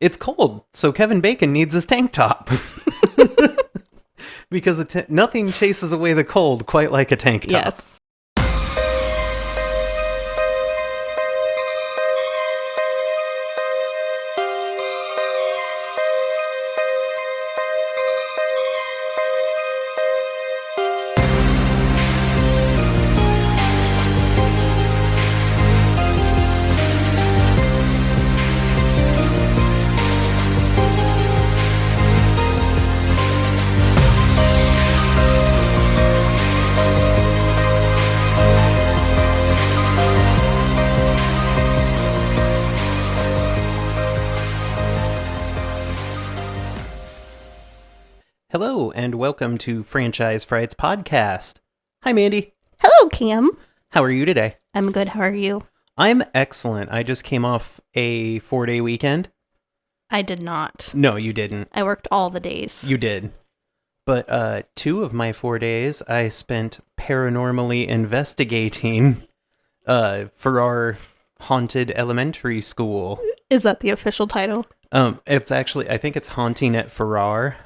It's cold, so Kevin Bacon needs his tank top. Because nothing chases away the cold quite like a tank top. Yes. Hello, and welcome to Franchise Frights Podcast. Hi, Mandy. Hello, Kam. How are you today? I'm good. How are you? I'm excellent. I just came off a 4-day weekend. I did not. No, you didn't. I worked all the days. You did. But 2 of my 4 days, I spent paranormally investigating for our haunted elementary school. Is that the official title? It's actually, I think it's Haunting at Farrar.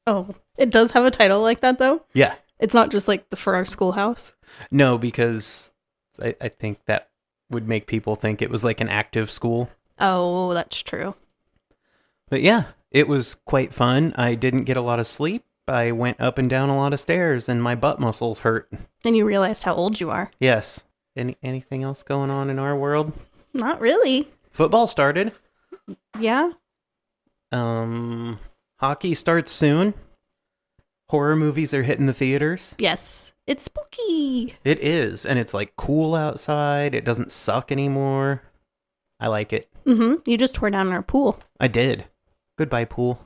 Oh, it does have a title like that, though? Yeah. It's not just like the Farrar Schoolhouse? No, because I think that would make people think it was like an active school. Oh, that's true. But yeah, it was quite fun. I didn't get a lot of sleep. I went up and down a lot of stairs, and my butt muscles hurt. Then you realized how old you are. Yes. Anything else going on in our world? Not really. Football started. Yeah? Hockey starts soon. Horror movies are hitting the theaters. Yes. It's spooky. It is, and it's like cool outside. It doesn't suck anymore. I like it. Mm-hmm. You just tore down our pool. I did. Goodbye, pool.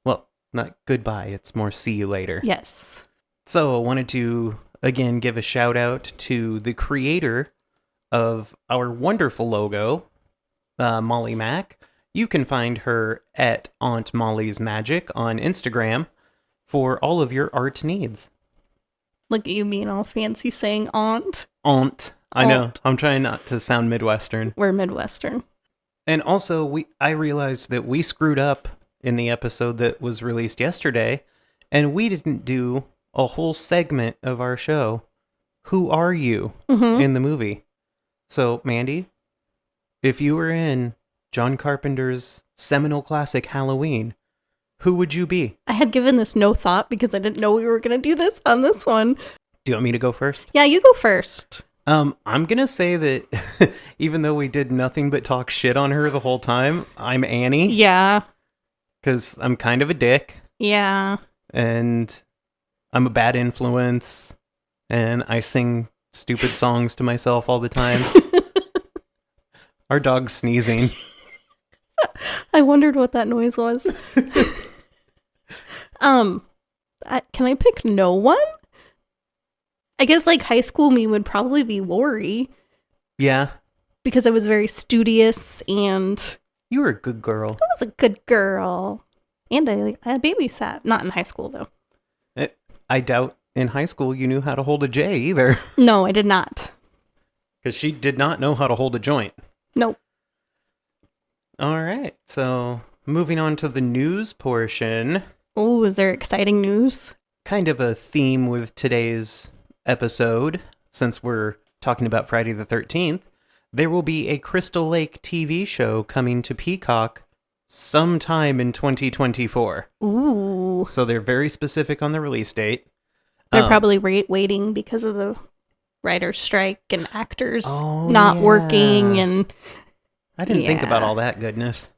Well, not goodbye. It's more see you later. Yes. So I wanted to, again, give a shout out to the creator of our wonderful logo, Molly Mack. You can find her at Aunt Molly's Magic on Instagram for all of your art needs. Look at you being all fancy saying aunt. Aunt. I know. Aunt. I'm trying not to sound Midwestern. We're Midwestern. And also, I realized that we screwed up in the episode that was released yesterday, and we didn't do a whole segment of our show, Who Are You, in the movie. So, Mandy, if you were in John Carpenter's seminal classic Halloween, who would you be? I had given this no thought because I didn't know we were going to do this on this one. Do you want me to go first? Yeah, you go first. I'm going to say that even though we did nothing but talk shit on her the whole time, I'm Annie. Yeah. Because I'm kind of a dick. Yeah. And I'm a bad influence. And I sing stupid songs to myself all the time. Our dog's sneezing. I wondered what that noise was. Can I pick no one? I guess like high school me would probably be Lori. Yeah. Because I was very studious and You were a good girl. I was a good girl. And I babysat. Not in high school though. I doubt in high school you knew how to hold a J either. No, I did not. Because she did not know how to hold a joint. Nope. All right. So moving on to the news portion. Oh, is there exciting news? Kind of a theme with today's episode, since we're talking about Friday the 13th. There will be a Crystal Lake TV show coming to Peacock sometime in 2024. Ooh. So they're very specific on the release date. They're probably waiting because of the writer's strike and actors Oh, not yeah. working and I didn't think about Yeah. all that goodness.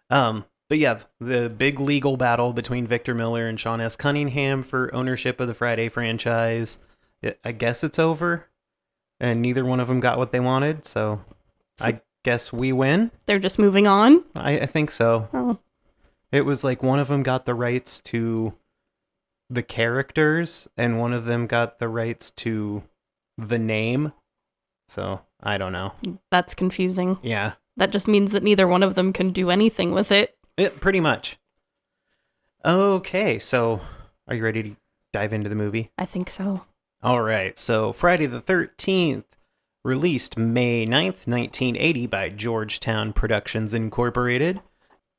But yeah, the big legal battle between Victor Miller and Sean S. Cunningham for ownership of the Friday franchise. I guess it's over, and neither one of them got what they wanted, so I guess we win. they're just moving on. I think so. Oh. It was like one of them got the rights to the characters, and one of them got the rights to the name. So, I don't know. That's confusing. Yeah. That just means that neither one of them can do anything with it. Pretty much. Okay, so are you ready to dive into the movie? I think so. All right, so Friday the 13th Released May 9th, 1980 by Georgetown Productions Incorporated.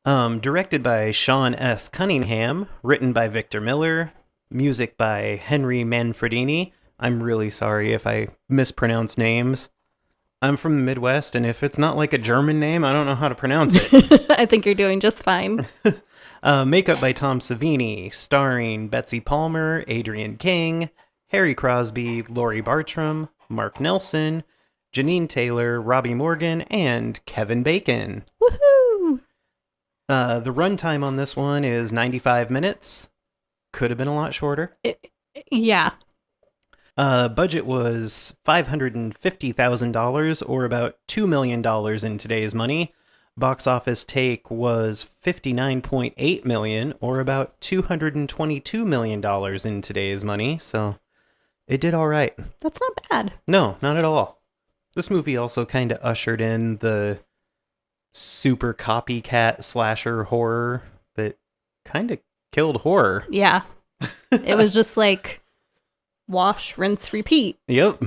Directed by Sean S. Cunningham. Written by Victor Miller. Music by Henry Manfredini. I'm really sorry if I mispronounce names. I'm from the Midwest, and if it's not like a German name, I don't know how to pronounce it. I think you're doing just fine. Makeup by Tom Savini, starring Betsy Palmer, Adrienne King, Harry Crosby, Laurie Bartram, Mark Nelson, Janine Taylor, Robbie Morgan, and Kevin Bacon. Woohoo! The runtime on this one is 95 minutes. Could have been a lot shorter. Yeah. Budget was $550,000, or about $2 million in today's money. Box office take was $59.8 million, or about $222 million in today's money, so it did all right. That's not bad. No, not at all. This movie also kind of ushered in the super copycat slasher horror that kind of killed horror. Yeah. It was just like wash, rinse, repeat. Yep.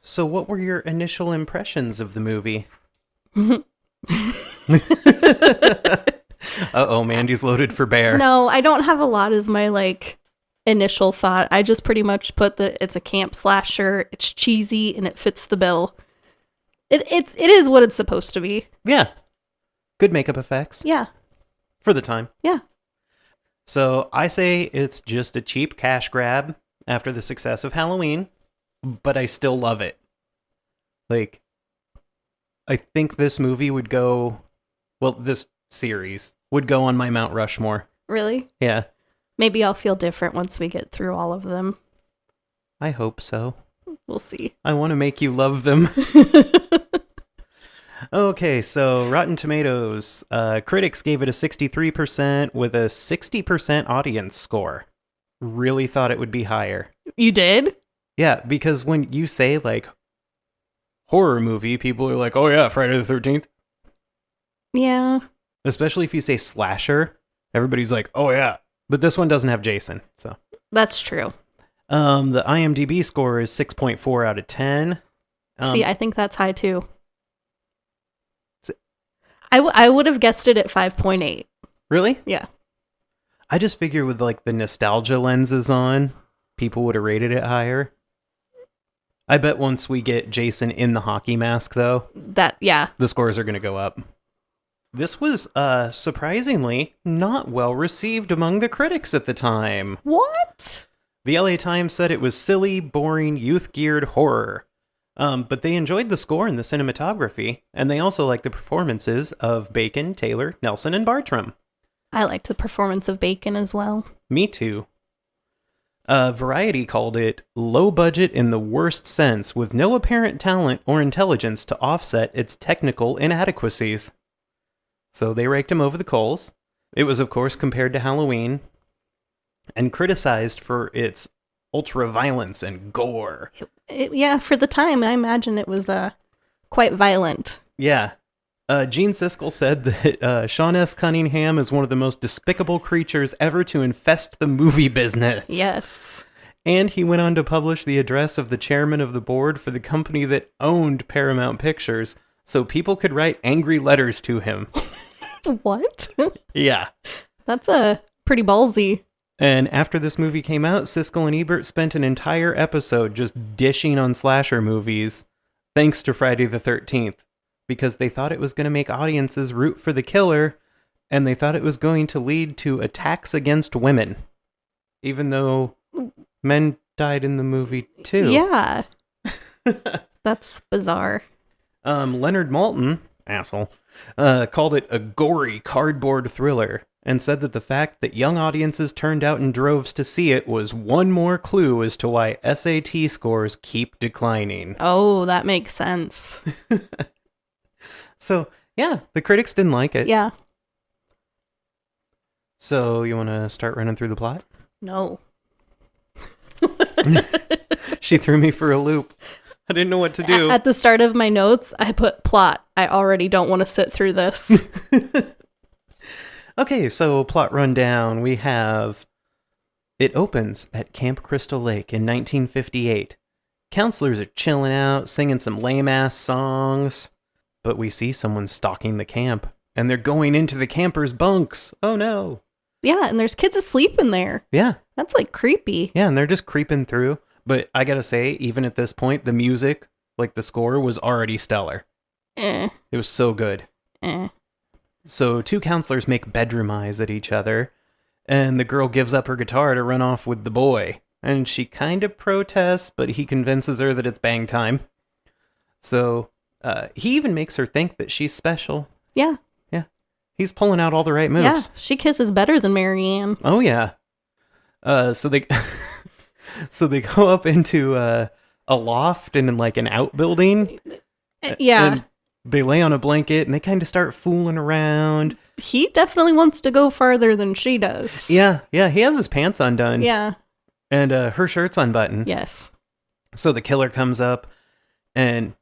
So what were your initial impressions of the movie? Uh-oh, Mandy's loaded for bear. No, I don't have a lot as my like initial thought. I just pretty much put that it's a camp slasher, it's cheesy, and it fits the bill. It is what it's supposed to be. Yeah. Good makeup effects. Yeah. For the time. Yeah. So I say it's just a cheap cash grab after the success of Halloween, but I still love it. Like, I think this movie would go, well, this series would go on my Mount Rushmore. Really? Yeah. Maybe I'll feel different once we get through all of them. I hope so. We'll see. I want to make you love them. Okay, so Rotten Tomatoes. Critics gave it a 63% with a 60% audience score. Really thought it would be higher. You did? Yeah, because when you say, like, horror movie, people are like, oh yeah, Friday the 13th. Yeah. Especially if you say slasher, everybody's like, oh yeah. But this one doesn't have Jason, so. That's true. The IMDb score is 6.4 out of 10. See, I think that's high too. I would have guessed it at 5.8. Really? Yeah. I just figure with like the nostalgia lenses on, people would have rated it higher. I bet once we get Jason in the hockey mask, though, Yeah. the scores are going to go up. This was surprisingly not well received among the critics at the time. What? The LA Times said it was silly, boring, youth-geared horror. But they enjoyed the score and the cinematography, and they also liked the performances of Bacon, Taylor, Nelson, and Bartram. I liked the performance of Bacon as well. Me too. Variety called it low budget in the worst sense, with no apparent talent or intelligence to offset its technical inadequacies. So they raked him over the coals. It was, of course, compared to Halloween, and criticized for its ultra-violence and gore. Yeah, for the time, I imagine it was quite violent. Yeah. Gene Siskel said that Sean S. Cunningham is one of the most despicable creatures ever to infest the movie business. Yes. And he went on to publish the address of the chairman of the board for the company that owned Paramount Pictures, so people could write angry letters to him. What? Yeah. That's pretty ballsy. And after this movie came out, Siskel and Ebert spent an entire episode just dishing on slasher movies, thanks to Friday the 13th, because they thought it was going to make audiences root for the killer, and they thought it was going to lead to attacks against women, even though men died in the movie too. Yeah. That's bizarre. Leonard Maltin, asshole, called it a gory cardboard thriller, and said that the fact that young audiences turned out in droves to see it was one more clue as to why SAT scores keep declining. Oh, that makes sense. So, yeah, the critics didn't like it. Yeah. So, you want to start running through the plot? No. She threw me for a loop. I didn't know what to do. At the start of my notes, I put plot. I already don't want to sit through this. Okay, so plot rundown. We have... It opens at Camp Crystal Lake in 1958. counselors are chilling out, singing some lame-ass songs. But we see someone stalking the camp, and they're going into the campers' bunks. Oh, no. Yeah, and there's kids asleep in there. Yeah. That's, like, creepy. Yeah, and they're just creeping through. But I gotta say, even at this point, the music, like the score, was already stellar. It was so good. So 2 counselors make bedroom eyes at each other, and the girl gives up her guitar to run off with the boy. And she kind of protests, but he convinces her that it's bang time. So he even makes her think that she's special. Yeah. Yeah. He's pulling out all the right moves. Yeah, she kisses better than Marianne. Oh, yeah. So they so they go up into a loft and like an outbuilding. Yeah. And they lay on a blanket and they kind of start fooling around. He definitely wants to go farther than she does. Yeah, he has his pants undone. Yeah. And her shirt's unbuttoned. Yes. So the killer comes up and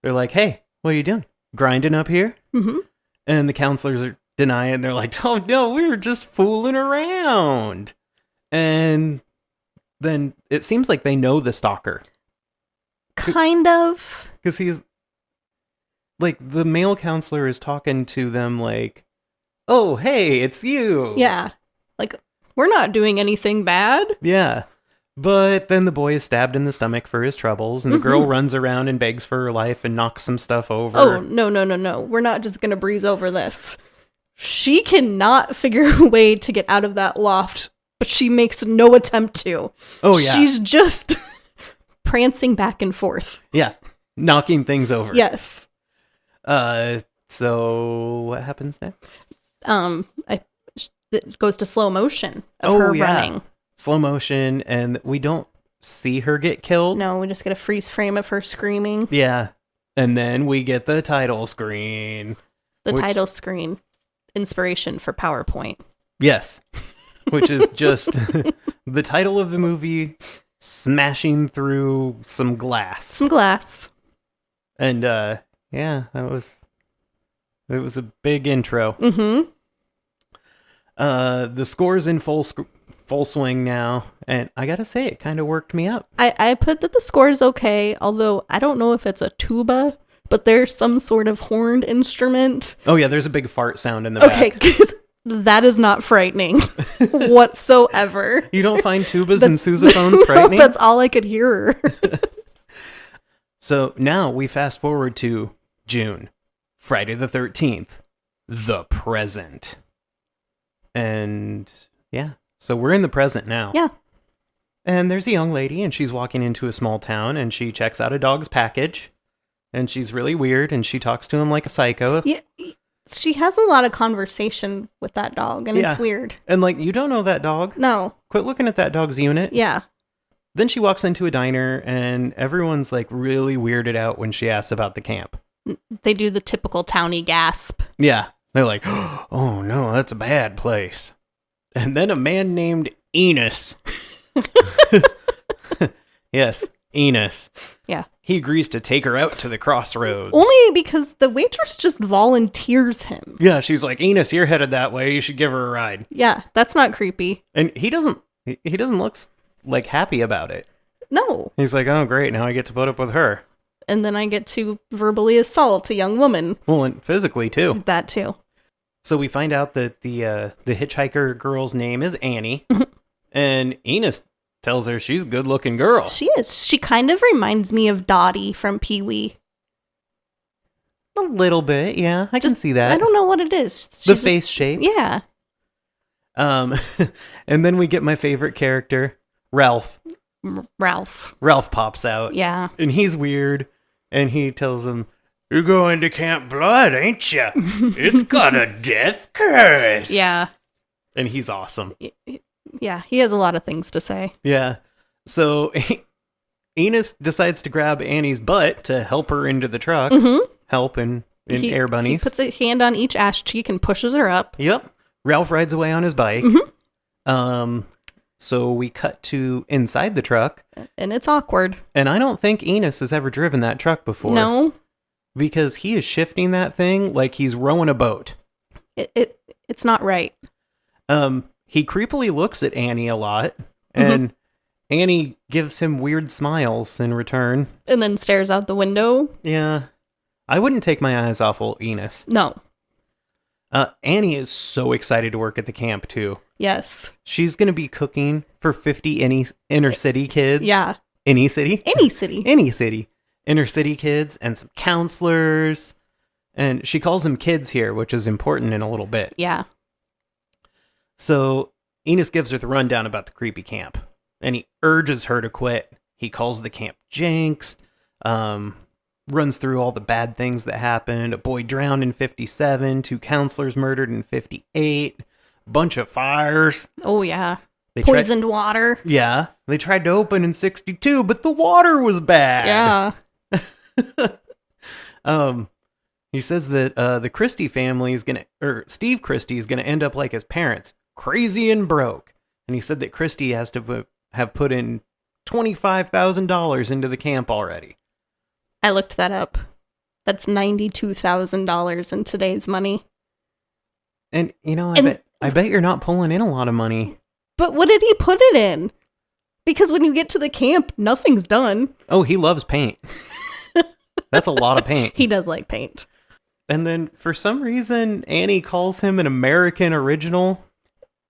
they're like, hey, what are you doing? Grinding up here? Mm-hmm. And the counselors are denying. They're like, oh, no, we were just fooling around. And then it seems like they know the stalker. Kind of. Because he's like, the male counselor is talking to them like, oh, hey, it's you. Yeah. Like, we're not doing anything bad. Yeah. But then the boy is stabbed in the stomach for his troubles, and the girl runs around and begs for her life and knocks some stuff over. Oh, no. We're not just going to breeze over this. She cannot figure a way to get out of that loft, but she makes no attempt to. Oh, yeah. She's just prancing back and forth. Yeah. Knocking things over. Yes. So what happens next? It goes to slow motion of her running. Slow motion, and we don't see her get killed. No, we just get a freeze frame of her screaming. Yeah. And then we get the title screen. Title screen. Inspiration for PowerPoint. Yes. Which is just the title of the movie smashing through some glass. Some glass. And yeah, it was a big intro. Mm-hmm. The score's in full swing now, and I gotta say, it kind of worked me up. I put that the score is okay, although I don't know if it's a tuba, but there's some sort of horned instrument. Oh yeah, there's a big fart sound in the back. Okay, because that is not frightening whatsoever. You don't find tubas and sousaphones frightening? That's all I could hear. So now we fast forward to June, Friday the 13th, the present. And yeah, so we're in the present now. Yeah. And there's a young lady, and she's walking into a small town, and she checks out a dog's package, and she's really weird, and she talks to him like a psycho. Yeah, she has a lot of conversation with that dog, and it's weird. And like, you don't know that dog. No. Quit looking at that dog's unit. Yeah. Then she walks into a diner, and everyone's like really weirded out when she asks about the camp. They do the typical townie gasp. Yeah. They're like, oh no, that's a bad place. And then a man named Enos. Yes, Enos. Yeah. He agrees to take her out to the crossroads. Only because the waitress just volunteers him. Yeah, she's like, Enos, you're headed that way. You should give her a ride. Yeah, that's not creepy. And he doesn't look like happy about it. No. He's like, oh great, now I get to put up with her. And then I get to verbally assault a young woman. Well, and physically too. That too. So we find out that the hitchhiker girl's name is Annie, and Enos tells her she's a good-looking girl. She is. She kind of reminds me of Dottie from Pee-wee. A little bit, yeah. I can see that. I don't know what it is. The face shape. Yeah. And then we get my favorite character, Ralph. Ralph. Ralph pops out. Yeah. And he's weird, and he tells him, you're going to Camp Blood, ain't you? It's got a death curse. Yeah. And he's awesome. Yeah, he has a lot of things to say. Yeah. So Enos decides to grab Annie's butt to help her into the truck. Mm-hmm. Help in Air Bunnies. He puts a hand on each ass cheek and pushes her up. Yep. Ralph rides away on his bike. Mm-hmm. So we cut to inside the truck. And it's awkward. And I don't think Enos has ever driven that truck before. No. Because he is shifting that thing like he's rowing a boat. It's not right. He creepily looks at Annie a lot, and Annie gives him weird smiles in return. And then stares out the window. Yeah. I wouldn't take my eyes off old Enos. No. Annie is so excited to work at the camp, too. Yes. She's going to be cooking for 50 inner city kids. Yeah. Any city? Any city. Any city. Inner city kids and some counselors. And she calls them kids here, which is important in a little bit. Yeah. So Enos gives her the rundown about the creepy camp. And he urges her to quit. He calls the camp jinxed. Runs through all the bad things that happened. A boy drowned in 57. 2 counselors murdered in 58. Bunch of fires. Oh, yeah. They Poisoned water. Yeah. They tried to open in 62, but the water was bad. Yeah. He says that the Christie family is Steve Christie is gonna end up like his parents, crazy and broke. And he said that Christie has to have put in $25,000 into the camp already. I looked that up. That's $92,000 in today's money. And I bet you're not pulling in a lot of money. But what did he put it in? Because when you get to the camp, nothing's done. Oh, he loves paint. That's a lot of paint. He does like paint. And then for some reason, Annie calls him an American original.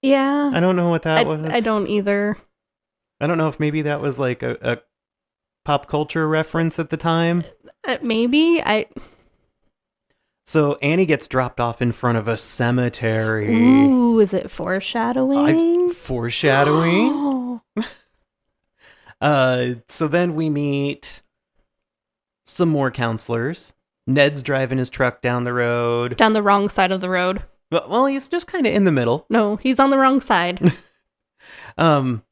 Yeah. I don't know what that was. I don't either. I don't know if maybe that was like a pop culture reference at the time. Maybe. So Annie gets dropped off in front of a cemetery. Ooh, is it foreshadowing? Foreshadowing. So then we meet some more counselors. Ned's driving his truck down the road. Down the wrong side of the road. Well, he's just kind of in the middle. No, he's on the wrong side.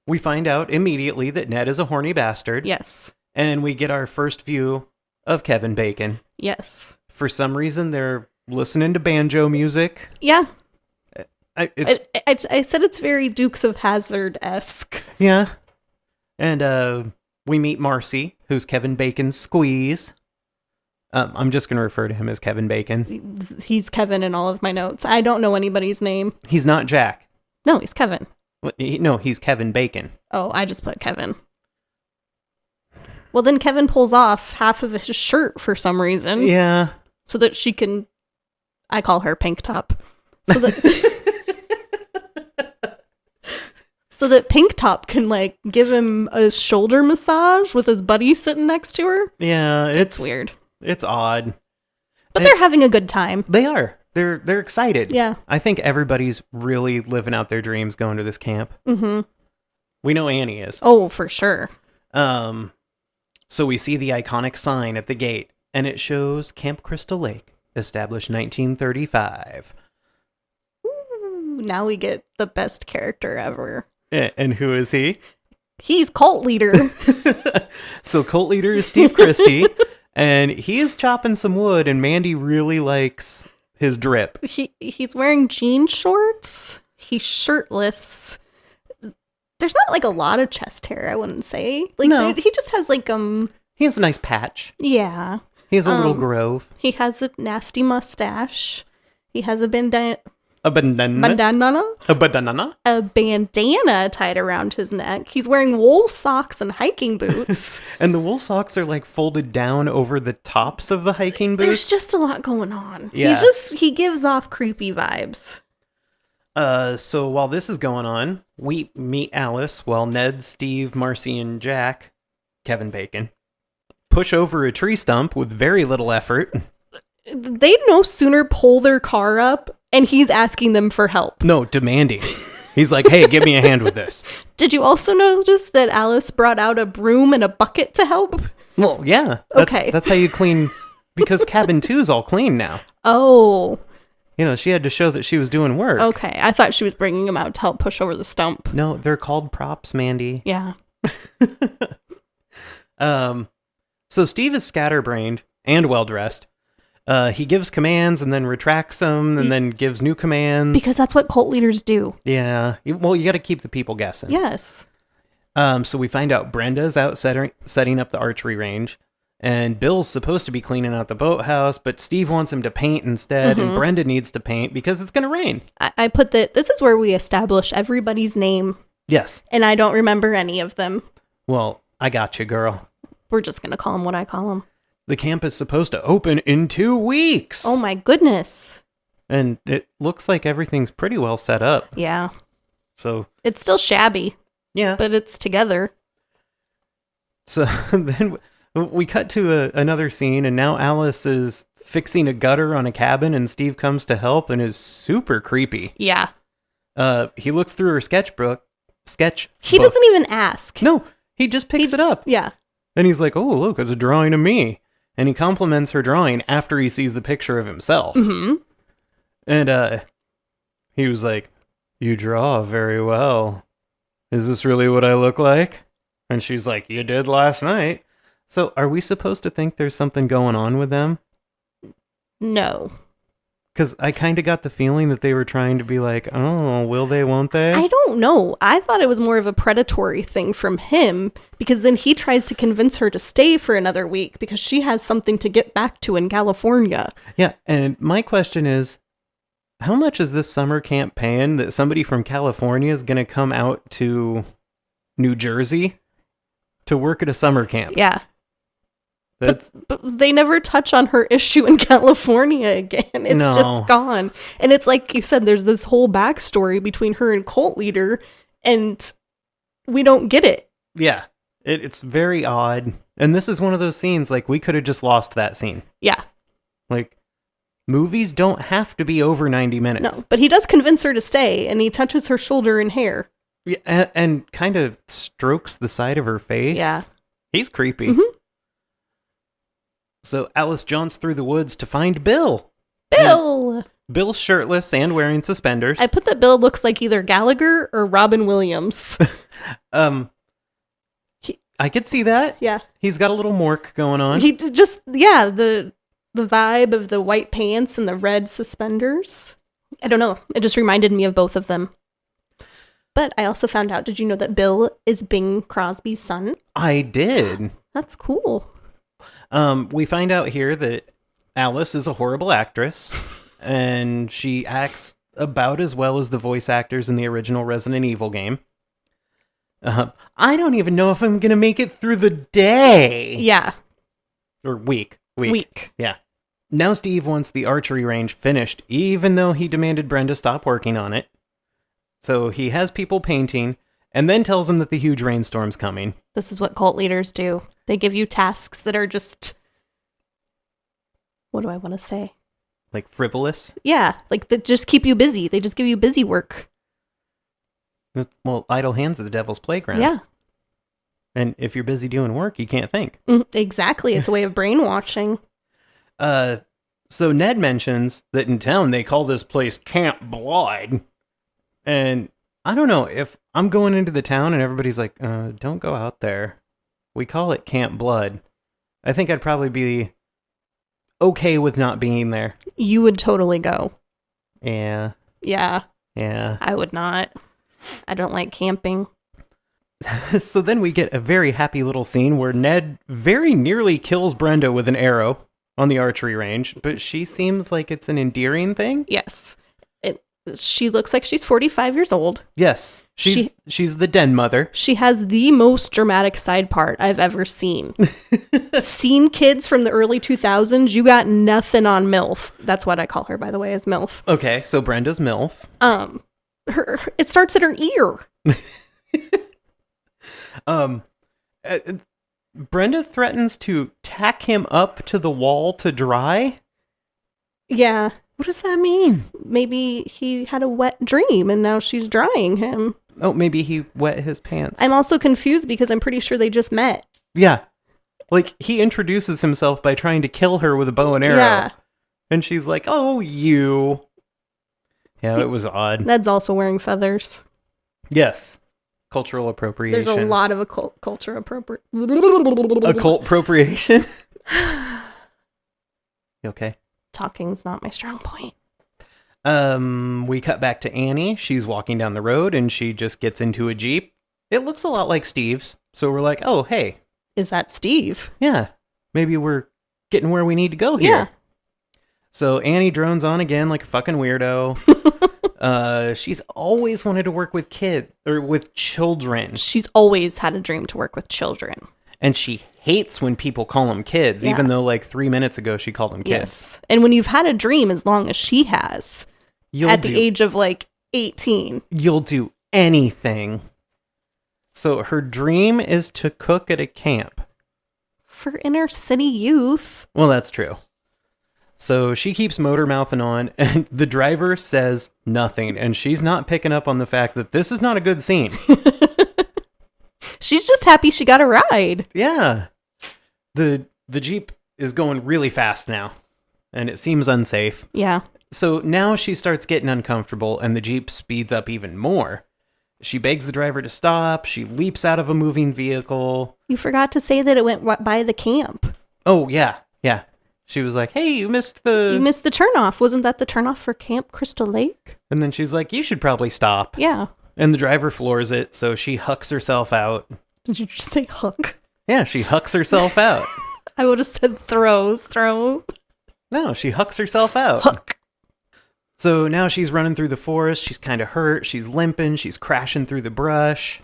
We find out immediately that Ned is a horny bastard. Yes. And we get our first view of Kevin Bacon. Yes. For some reason, they're listening to banjo music. Yeah. I said it's very Dukes of Hazzard-esque. Yeah. And we meet Marcy, who's Kevin Bacon's squeeze. I'm just going to refer to him as Kevin Bacon. He's Kevin in all of my notes. I don't know anybody's name. He's not Jack. No, he's Kevin. No, he's Kevin Bacon. Oh, I just put Kevin. Well, then Kevin pulls off half of his shirt for some reason. Yeah. So that she can... I call her Pink Top. So that... so that Pink Top can, like, give him a shoulder massage with his buddy sitting next to her. Yeah, it's weird. It's odd. But they're having a good time. They are. They're excited. Yeah. I think everybody's really living out their dreams going to this camp. Mm-hmm. We know Annie is. Oh, for sure. So we see the iconic sign at the gate, and it shows Camp Crystal Lake, established 1935. Ooh, now we get the best character ever. And who is he? He's cult leader. So cult leader is Steve Christie, and he is chopping some wood, and Mandy really likes his drip. He's wearing jean shorts. He's shirtless. There's not like a lot of chest hair, I wouldn't say. Like no. He just has like He has a nice patch. Yeah. He has a little grove. He has a nasty mustache. He has a bandana. A bandana tied around his neck. He's wearing wool socks and hiking boots. And the wool socks are like folded down over the tops of the hiking boots. There's just a lot going on. Yeah. He gives off creepy vibes. So while this is going on, we meet Alice while Ned, Steve, Marcy, and Jack, Kevin Bacon, push over a tree stump with very little effort. They'd no sooner pull their car up and he's asking them for help. No, demanding. He's like, hey, give me a hand with this. Did you also notice that Alice brought out a broom and a bucket to help? Well, yeah. That's how you clean, because cabin 2 is all clean now. Oh. You know, she had to show that she was doing work. Okay, I thought she was bringing him out to help push over the stump. No, they're called props, Mandy. Yeah. So Steve is scatterbrained and well-dressed. He gives commands and then retracts them and then gives new commands. Because that's what cult leaders do. Yeah. Well, you got to keep the people guessing. Yes. So we find out Brenda's out setting up the archery range. And Bill's supposed to be cleaning out the boathouse, but Steve wants him to paint instead, and Brenda needs to paint because it's going to rain. I put that this is where we establish everybody's name. Yes. And I don't remember any of them. Well, I got you, girl. We're just going to call him what I call him. The camp is supposed to open in 2 weeks. Oh my goodness. And it looks like everything's pretty well set up. Yeah. So It's still shabby, yeah. but it's together. So then we cut to another scene, and now Alice is fixing a gutter on a cabin, and Steve comes to help and is super creepy. Yeah. He looks through her sketchbook. He doesn't even ask. No, he just picks it up. Yeah. And he's like, oh, look, it's a drawing of me. And he compliments her drawing after he sees the picture of himself. Mm-hmm. And he was like, you draw very well. Is this really what I look like? And she's like, you did last night. So are we supposed to think there's something going on with them? No. Because I kind of got the feeling that they were trying to be like, oh, will they, won't they? I don't know. I thought it was more of a predatory thing from him, because then he tries to convince her to stay for another week because she has something to get back to in California. Yeah, and my question is, how much is this summer camp paying that somebody from California is going to come out to New Jersey to work at a summer camp? Yeah. That's But they never touch on her issue in California again. It's No. just gone. And it's like you said, there's this whole backstory between her and Cult Leader, and we don't get it. yeah, it's very odd. And this is one of those scenes, like, we could have just lost that scene. Yeah. Like, movies don't have to be over 90 No. minutes. But he does convince her to stay, and he touches her shoulder and hair. Yeah, and kind of strokes the side of her face. Yeah. He's creepy. Mhm. So Alice jaunts through the woods to find Bill. Bill! Bill's shirtless and wearing suspenders. I put that Bill looks like either Gallagher or Robin Williams. I could see that. Yeah. He's got a little mork going on. He did just, yeah, the vibe of the white pants and the red suspenders. I don't know. It just reminded me of both of them. But I also found out, did you know that Bill is Bing Crosby's son? I did. That's cool. We find out here that Alice is a horrible actress, and she acts about as well as the voice actors in the original Resident Evil game. I don't even know if I'm going to make it through the day. Yeah. Or week. Week. Yeah. Now Steve wants the archery range finished, even though he demanded Brenda stop working on it. So he has people painting, and then tells them that the huge rainstorm's coming. This is what cult leaders do. They give you tasks that are just, what do I want to say? Like frivolous? Yeah, like that just keep you busy. They just give you busy work. Well, idle hands are the devil's playground. Yeah. And if you're busy doing work, you can't think. Exactly. It's a way of brainwashing. So Ned mentions that in town they call this place Camp Blood. And I don't know if I'm going into the town and everybody's like, don't go out there. We call it Camp Blood. I think I'd probably be okay with not being there. You would totally go. Yeah. Yeah. Yeah. I would not. I don't like camping. So then we get a very happy little scene where Ned very nearly kills Brenda with an arrow on the archery range, but she seems like it's an endearing thing. Yes. She looks like she's 45 years old. Yes. She's the den mother. She has the most dramatic side part I've ever seen. Seen kids from the early 2000s, you got nothing on MILF. That's what I call her, by the way, is MILF. Okay, so Brenda's MILF. It starts at her ear. Brenda threatens to tack him up to the wall to dry. Yeah. What does that mean? Maybe he had a wet dream and now she's drying him. Oh, maybe he wet his pants. I'm also confused because I'm pretty sure they just met. Yeah. Like, he introduces himself by trying to kill her with a bow and arrow. Yeah. And she's like, oh, you. Yeah, it was odd. Ned's also wearing feathers. Yes. Cultural appropriation. There's a lot of culture appropriate. Occult appropriation? You okay? Talking's not my strong point. We cut back to Annie. She's walking down the road and she just gets into a Jeep. It looks a lot like Steve's. So we're like, oh, hey. Is that Steve? Yeah. Maybe we're getting where we need to go here. Yeah. So Annie drones on again like a fucking weirdo. She's always wanted to work with kids or with children. She's always had a dream to work with children. And she hates when people call them kids, Yeah. even though like 3 minutes ago she called them kids. Yes. And when you've had a dream as long as she has, at the age of like 18. You'll do anything. So her dream is to cook at a camp. For inner city youth. Well, that's true. So she keeps motor mouthing on, and the driver says nothing, and she's not picking up on the fact that this is not a good scene. She's just happy she got a ride. Yeah. The Jeep is going really fast now, and it seems unsafe. Yeah. So now she starts getting uncomfortable, and the Jeep speeds up even more. She begs the driver to stop. She leaps out of a moving vehicle. You forgot to say that it went by the camp. Oh, yeah. Yeah. She was like, hey, you missed the turnoff. Wasn't that the turnoff for Camp Crystal Lake? And then she's like, you should probably stop. Yeah. And the driver floors it, so she hucks herself out. Did you just say hook? Yeah, she hucks herself out. I would have said throw. No, she hucks herself out. Hook. So now she's running through the forest. She's kind of hurt. She's limping. She's crashing through the brush.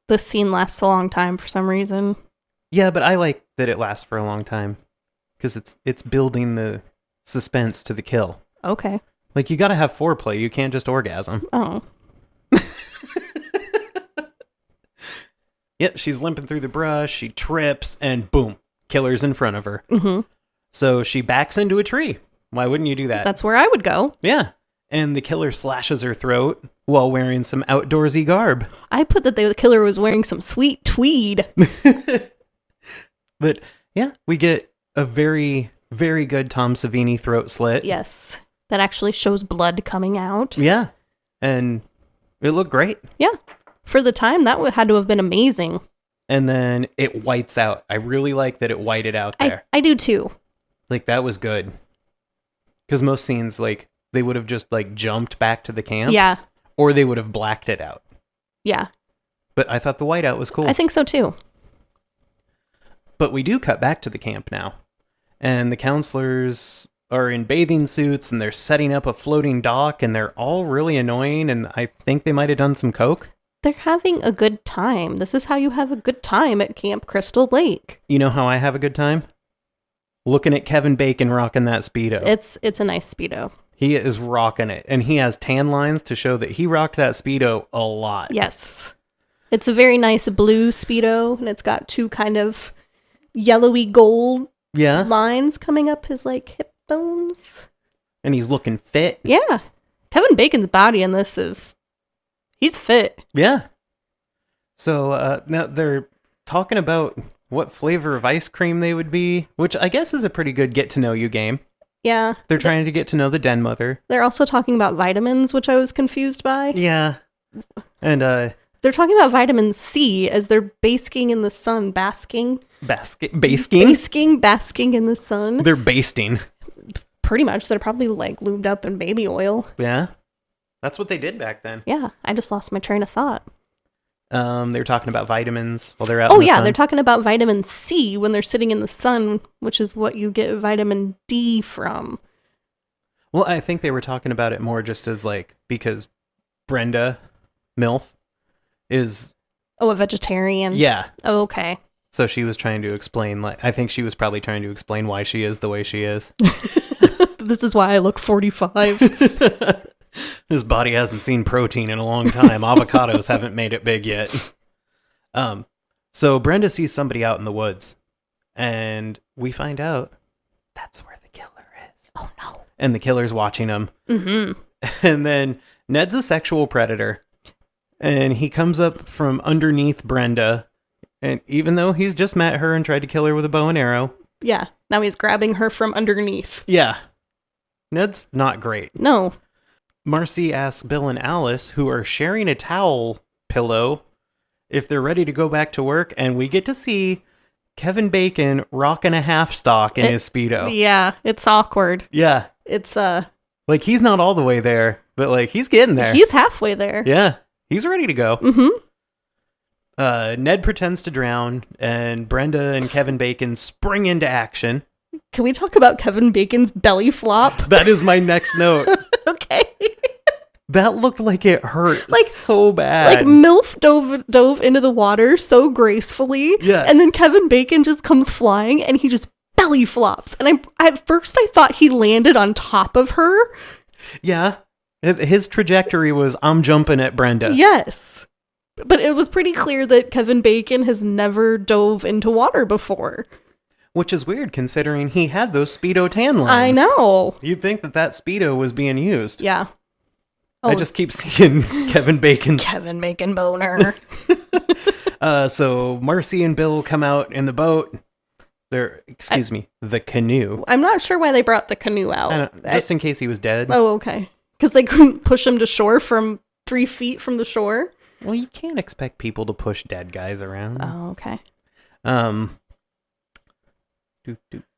This scene lasts a long time for some reason. Yeah, but I like that it lasts for a long time. Because it's building the suspense to the kill. Okay. Like, you gotta have foreplay. You can't just orgasm. Oh. Yeah, she's limping through the brush. She trips, and boom, killer's in front of her. Mm-hmm. So she backs into a tree. Why wouldn't you do that? That's where I would go. Yeah. And the killer slashes her throat while wearing some outdoorsy garb. I put that the killer was wearing some sweet tweed. But yeah, we get a very, very good Tom Savini throat slit. Yes. That actually shows blood coming out. Yeah. And it looked great. Yeah. For the time, that had to have been amazing. And then it whites out. I really like that it whited out there. I do too. Like, that was good. Because most scenes, like, they would have just, like, jumped back to the camp. Yeah. Or they would have blacked it out. Yeah. But I thought the whiteout was cool. I think so too. But we do cut back to the camp now. And the counselors are in bathing suits, and they're setting up a floating dock, and they're all really annoying, and I think they might have done some coke. They're having a good time. This is how you have a good time at Camp Crystal Lake. You know how I have a good time? Looking at Kevin Bacon rocking that Speedo. It's a nice Speedo. He is rocking it, and he has tan lines to show that he rocked that Speedo a lot. Yes. It's a very nice blue Speedo, and it's got two kind of yellowy gold lines coming up his like hip bones. And he's looking fit. Yeah. Kevin Bacon's body in this he's fit. Yeah. So now they're talking about what flavor of ice cream they would be, which I guess is a pretty good get to know you game. Yeah. They're trying to get to know the den mother. They're also talking about vitamins, which I was confused by. Yeah. And they're talking about vitamin C as they're basking in the sun, basking in the sun. They're basting. Pretty much. They're probably like lubed up in baby oil. Yeah. That's what they did back then. Yeah. I just lost my train of thought. They were talking about vitamins while they're out in the sun. They're talking about vitamin C when they're sitting in the sun, which is what you get vitamin D from. Well, I think they were talking about it more just as like, because Brenda, MILF, is... Oh, a vegetarian? Yeah. Oh, okay. So she was trying to explain, like, I think she was probably trying to explain why she is the way she is. This is why I look 45. His body hasn't seen protein in a long time. Avocados haven't made it big yet. So Brenda sees somebody out in the woods, and we find out that's where the killer is. Oh, no. And the killer's watching him. Mm-hmm. And then Ned's a sexual predator, and he comes up from underneath Brenda, and even though he's just met her and tried to kill her with a bow and arrow. Yeah. Now he's grabbing her from underneath. Yeah. Ned's not great. No. Marcy asks Bill and Alice, who are sharing a towel pillow, if they're ready to go back to work, and we get to see Kevin Bacon rocking a half stock in his Speedo. Yeah, it's awkward. Yeah. It's like, he's not all the way there, but like, he's getting there. He's halfway there. Yeah. He's ready to go. Mm-hmm. Ned pretends to drown, and Brenda and Kevin Bacon spring into action. Can we talk about Kevin Bacon's belly flop? That is my next note. Okay. That looked like it hurt Like- so bad. Like MILF dove into the water so gracefully. Yes. And then Kevin Bacon just comes flying and he just belly flops. And at first I thought he landed on top of her. Yeah. His trajectory was, I'm jumping at Brenda. Yes. But it was pretty clear that Kevin Bacon has never dove into water before. Which is weird considering he had those Speedo tan lines. I know. You'd think that Speedo was being used. Yeah. I just keep seeing Kevin Bacon's. Kevin Bacon boner. So Marcy and Bill come out in the boat. The canoe. I'm not sure why they brought the canoe out. Just in case he was dead. Oh, okay. Because they couldn't push him to shore from 3 feet from the shore. Well, you can't expect people to push dead guys around. Oh, okay.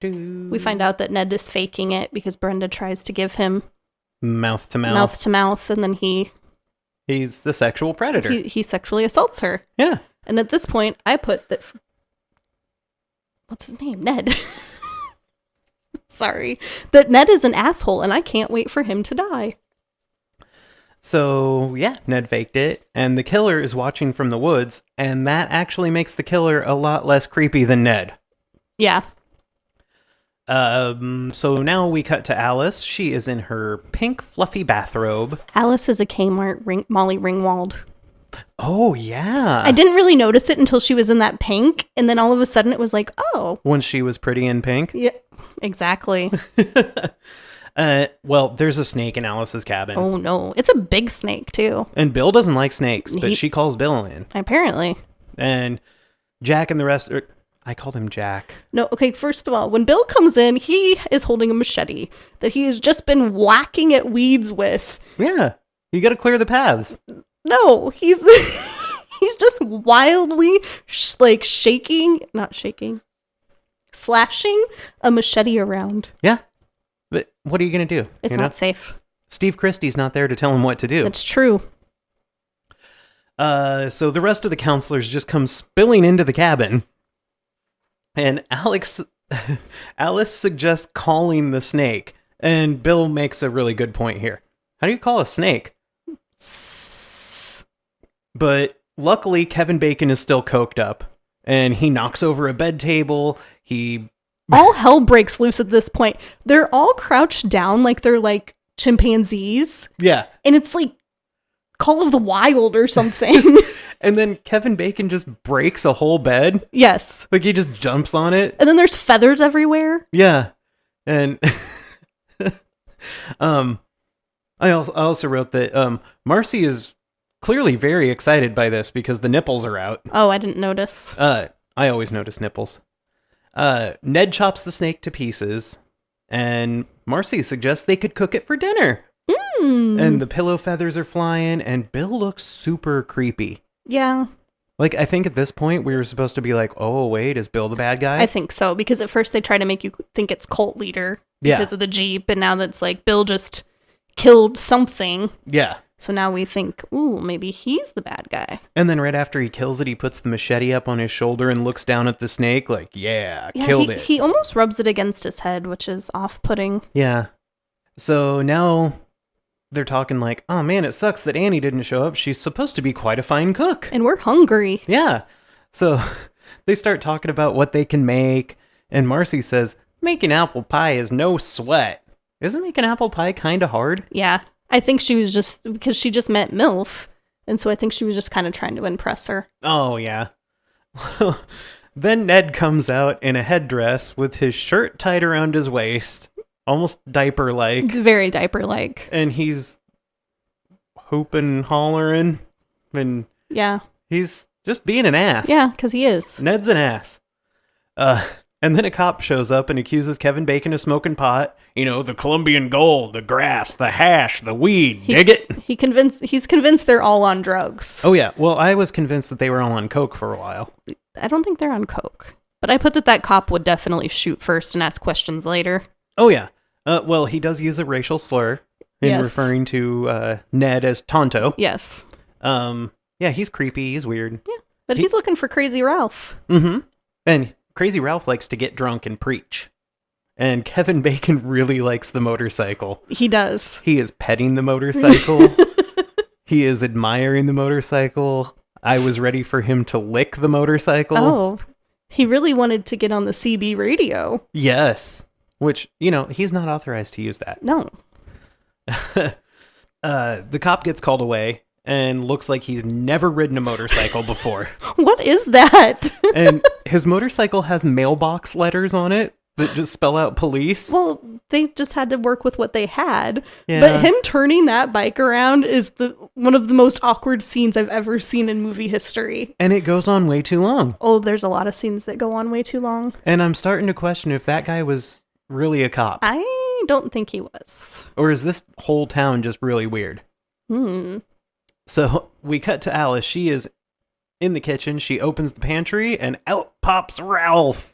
We We find out that Ned is faking it because Brenda tries to give him mouth to mouth, and then he's the sexual predator. he sexually assaults her. Yeah. And at this point, I put that. What's his name? Ned. Sorry. That Ned is an asshole, and I can't wait for him to die. So, yeah, Ned faked it, and the killer is watching from the woods, and that actually makes the killer a lot less creepy than Ned. Yeah. So now we cut to Alice. She is in her pink fluffy bathrobe. Alice is a Kmart Molly Ringwald. Oh, yeah. I didn't really notice it until she was in that pink, and then all of a sudden it was like, oh. When she was pretty in pink. Yeah, exactly. Well, there's a snake in Alice's cabin. Oh, no. It's a big snake, too. And Bill doesn't like snakes, but she calls Bill in. Apparently. And Jack and the rest are... I called him Jack. No, okay, first of all, when Bill comes in, he is holding a machete that he has just been whacking at weeds with. Yeah. You got to clear the paths. No, he's he's just wildly slashing a machete around. Yeah. But what are you going to do? It's not safe. Steve Christie's not there to tell him what to do. That's true. So the rest of the counselors just come spilling into the cabin. And Alice suggests calling the snake. And Bill makes a really good point here. How do you call a snake? But luckily, Kevin Bacon is still coked up. And he knocks over a bed table. All hell breaks loose at this point. They're all crouched down like they're like chimpanzees. Yeah. And it's like Call of the Wild or something. And then Kevin Bacon just breaks a whole bed. Yes. Like he just jumps on it. And then there's feathers everywhere. Yeah. And I also wrote that Marcy is clearly very excited by this because the nipples are out. Oh, I didn't notice. I always notice nipples. Ned chops the snake to pieces, and Marcy suggests they could cook it for dinner. And the pillow feathers are flying, and Bill looks super creepy. Yeah. Like, I think at this point we were supposed to be like, oh, wait, is Bill the bad guy? I think so, because at first they try to make you think it's cult leader because of the Jeep, and now that's like Bill just killed something. Yeah. So now we think, ooh, maybe he's the bad guy. And then right after he kills it, he puts the machete up on his shoulder and looks down at the snake like, killed it. He almost rubs it against his head, which is off-putting. Yeah. So now they're talking like, oh man, it sucks that Annie didn't show up. She's supposed to be quite a fine cook. And we're hungry. Yeah. So they start talking about what they can make. And Marcy says, making apple pie is no sweat. Isn't making apple pie kind of hard? Yeah. I think she was just, because she just met MILF. And so I think she was just kind of trying to impress her. Oh, yeah. Then Ned comes out in a headdress with his shirt tied around his waist. Almost diaper-like. Very diaper-like. And he's hooping, hollering. And yeah. He's just being an ass. Yeah, because he is. Ned's an ass. And then a cop shows up and accuses Kevin Bacon of smoking pot. You know, the Colombian gold, the grass, the hash, the weed. Dig it? He's convinced they're all on drugs. Oh, yeah. Well, I was convinced that they were all on coke for a while. I don't think they're on coke. But I put that cop would definitely shoot first and ask questions later. Oh, yeah. Well, he does use a racial slur in referring to Ned as Tonto. Yes. Yeah, he's creepy. He's weird. Yeah, but he's looking for Crazy Ralph. Mm-hmm. And Crazy Ralph likes to get drunk and preach. And Kevin Bacon really likes the motorcycle. He does. He is petting the motorcycle. He is admiring the motorcycle. I was ready for him to lick the motorcycle. Oh, he really wanted to get on the CB radio. Yes. Which, he's not authorized to use that. No. The cop gets called away and looks like he's never ridden a motorcycle before. What is that? And his motorcycle has mailbox letters on it that just spell out police. Well, they just had to work with what they had. Yeah. But him turning that bike around is one of the most awkward scenes I've ever seen in movie history. And it goes on way too long. Oh, there's a lot of scenes that go on way too long. And I'm starting to question if that guy was really a cop. I don't think he was. Or is this whole town just really weird? So we cut to Alice. She is in the kitchen. She opens the pantry and out pops Ralph.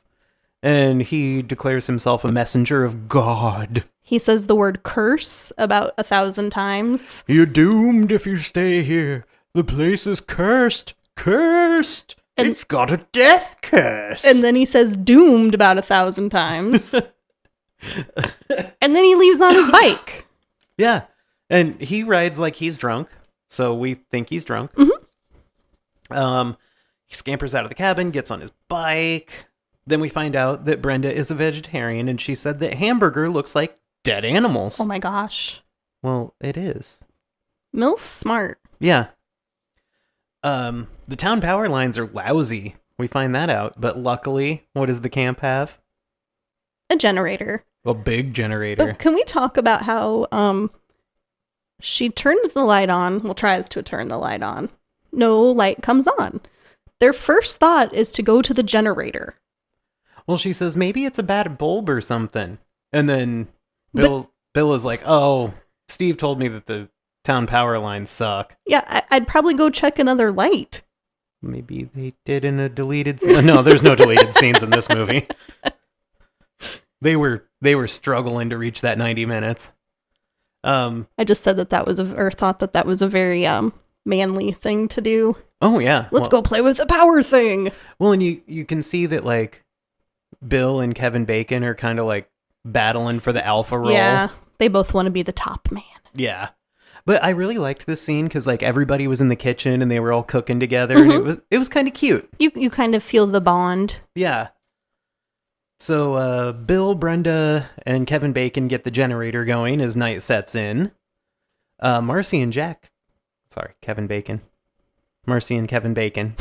And he declares himself a messenger of God. He says the word curse about 1,000 times. You're doomed if you stay here. The place is cursed. Cursed. It's got a death curse. And then he says doomed about 1,000 times. And then he leaves on his bike. Yeah. And he rides like he's drunk. So we think he's drunk. He scampers out of the cabin, gets on his bike. Then we find out that Brenda is a vegetarian, and she said that hamburger looks like dead animals. Oh my gosh. Well, it is. MILF smart. Yeah. The town power lines are lousy. We find that out. But luckily, what does the camp have? A generator. A big generator. But can we talk about how she turns the light on, well, tries to turn the light on. No light comes on. Their first thought is to go to the generator. Well, she says, maybe it's a bad bulb or something. And then Bill is like, oh, Steve told me that the town power lines suck. Yeah, I'd probably go check another light. Maybe they did in a deleted scene. No, there's no deleted scenes in this movie. They were struggling to reach that 90 minutes. I just said that was thought that was a very manly thing to do. Oh yeah. Let's go play with the power thing. Well, and you can see that like Bill and Kevin Bacon are kind of like battling for the alpha role. Yeah, they both want to be the top man. Yeah. But I really liked this scene because like everybody was in the kitchen and they were all cooking together and it was kind of cute. You kind of feel the bond. Yeah. So Bill, Brenda, and Kevin Bacon get the generator going as night sets in. Marcy and Kevin Bacon. Marcy and Kevin Bacon.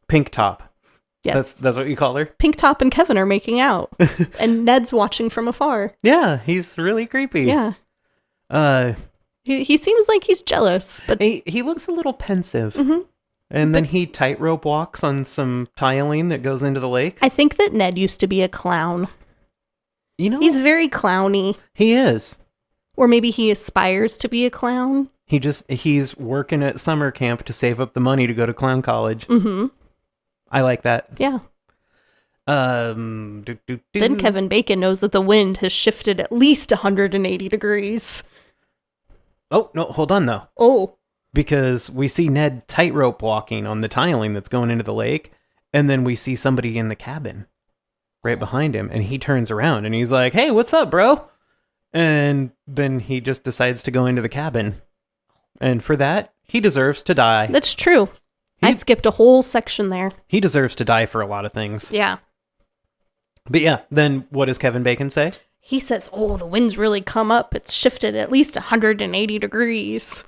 Pink Top. Yes. That's what you call her? Pink Top and Kevin are making out. And Ned's watching from afar. Yeah, he's really creepy. Yeah. He seems like he's jealous, but he looks a little pensive. And then he tightrope walks on some tiling that goes into the lake. I think that Ned used to be a clown. He's very clowny. He is. Or maybe he aspires to be a clown. He's working at summer camp to save up the money to go to clown college. I like that. Yeah. Then Kevin Bacon knows that the wind has shifted at least 180 degrees. Oh, no, hold on though. Oh. Because we see Ned tightrope walking on the tiling that's going into the lake, and then we see somebody in the cabin right behind him, and he turns around and he's like, hey, what's up, bro? And then he just decides to go into the cabin. And for that, he deserves to die. That's true. I skipped a whole section there. He deserves to die for a lot of things. Yeah. But yeah, then what does Kevin Bacon say? He says, oh, the wind's really come up. It's shifted at least 180 degrees.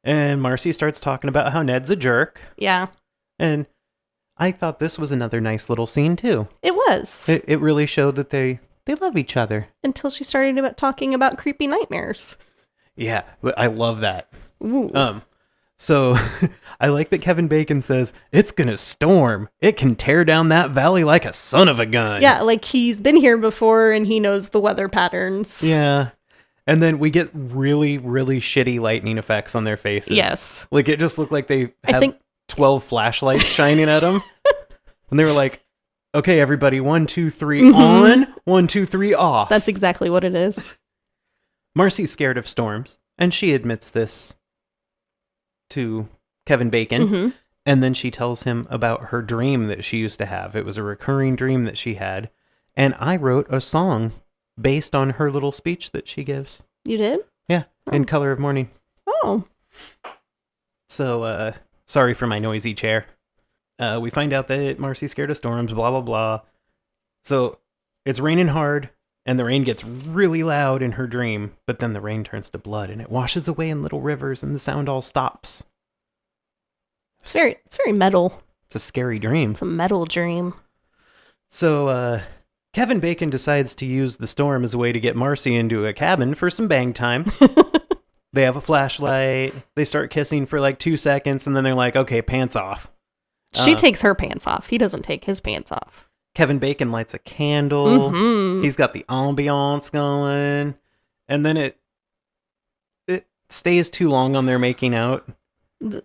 And Marcy starts talking about how Ned's a jerk. Yeah. And I thought this was another nice little scene, too. It was. It really showed that they love each other. Until she started talking about creepy nightmares. Yeah, I love that. Ooh. So I like that Kevin Bacon says, it's gonna storm. It can tear down that valley like a son of a gun. Yeah, like he's been here before and he knows the weather patterns. Yeah. And then we get really, really shitty lightning effects on their faces. Yes. Like it just looked like they had 12 flashlights shining at them. And they were like, okay, everybody, 1, 2, 3 on, 1, 2, 3 off. That's exactly what it is. Marcy's scared of storms, and she admits this to Kevin Bacon. And then she tells him about her dream that she used to have. It was a recurring dream that she had. And I wrote a song based on her little speech that she gives. You did? Yeah, in Color of Morning. Oh. So, sorry for my noisy chair. We find out that Marcy's scared of storms, blah, blah, blah. So, it's raining hard, and the rain gets really loud in her dream, but then the rain turns to blood, and it washes away in little rivers, and the sound all stops. It's very metal. It's a scary dream. It's a metal dream. So, Kevin Bacon decides to use the storm as a way to get Marcy into a cabin for some bang time. They have a flashlight. They start kissing for like 2 seconds, and then they're like, okay, pants off. She takes her pants off. He doesn't take his pants off. Kevin Bacon lights a candle. Mm-hmm. He's got the ambiance going. And then it stays too long on their making out.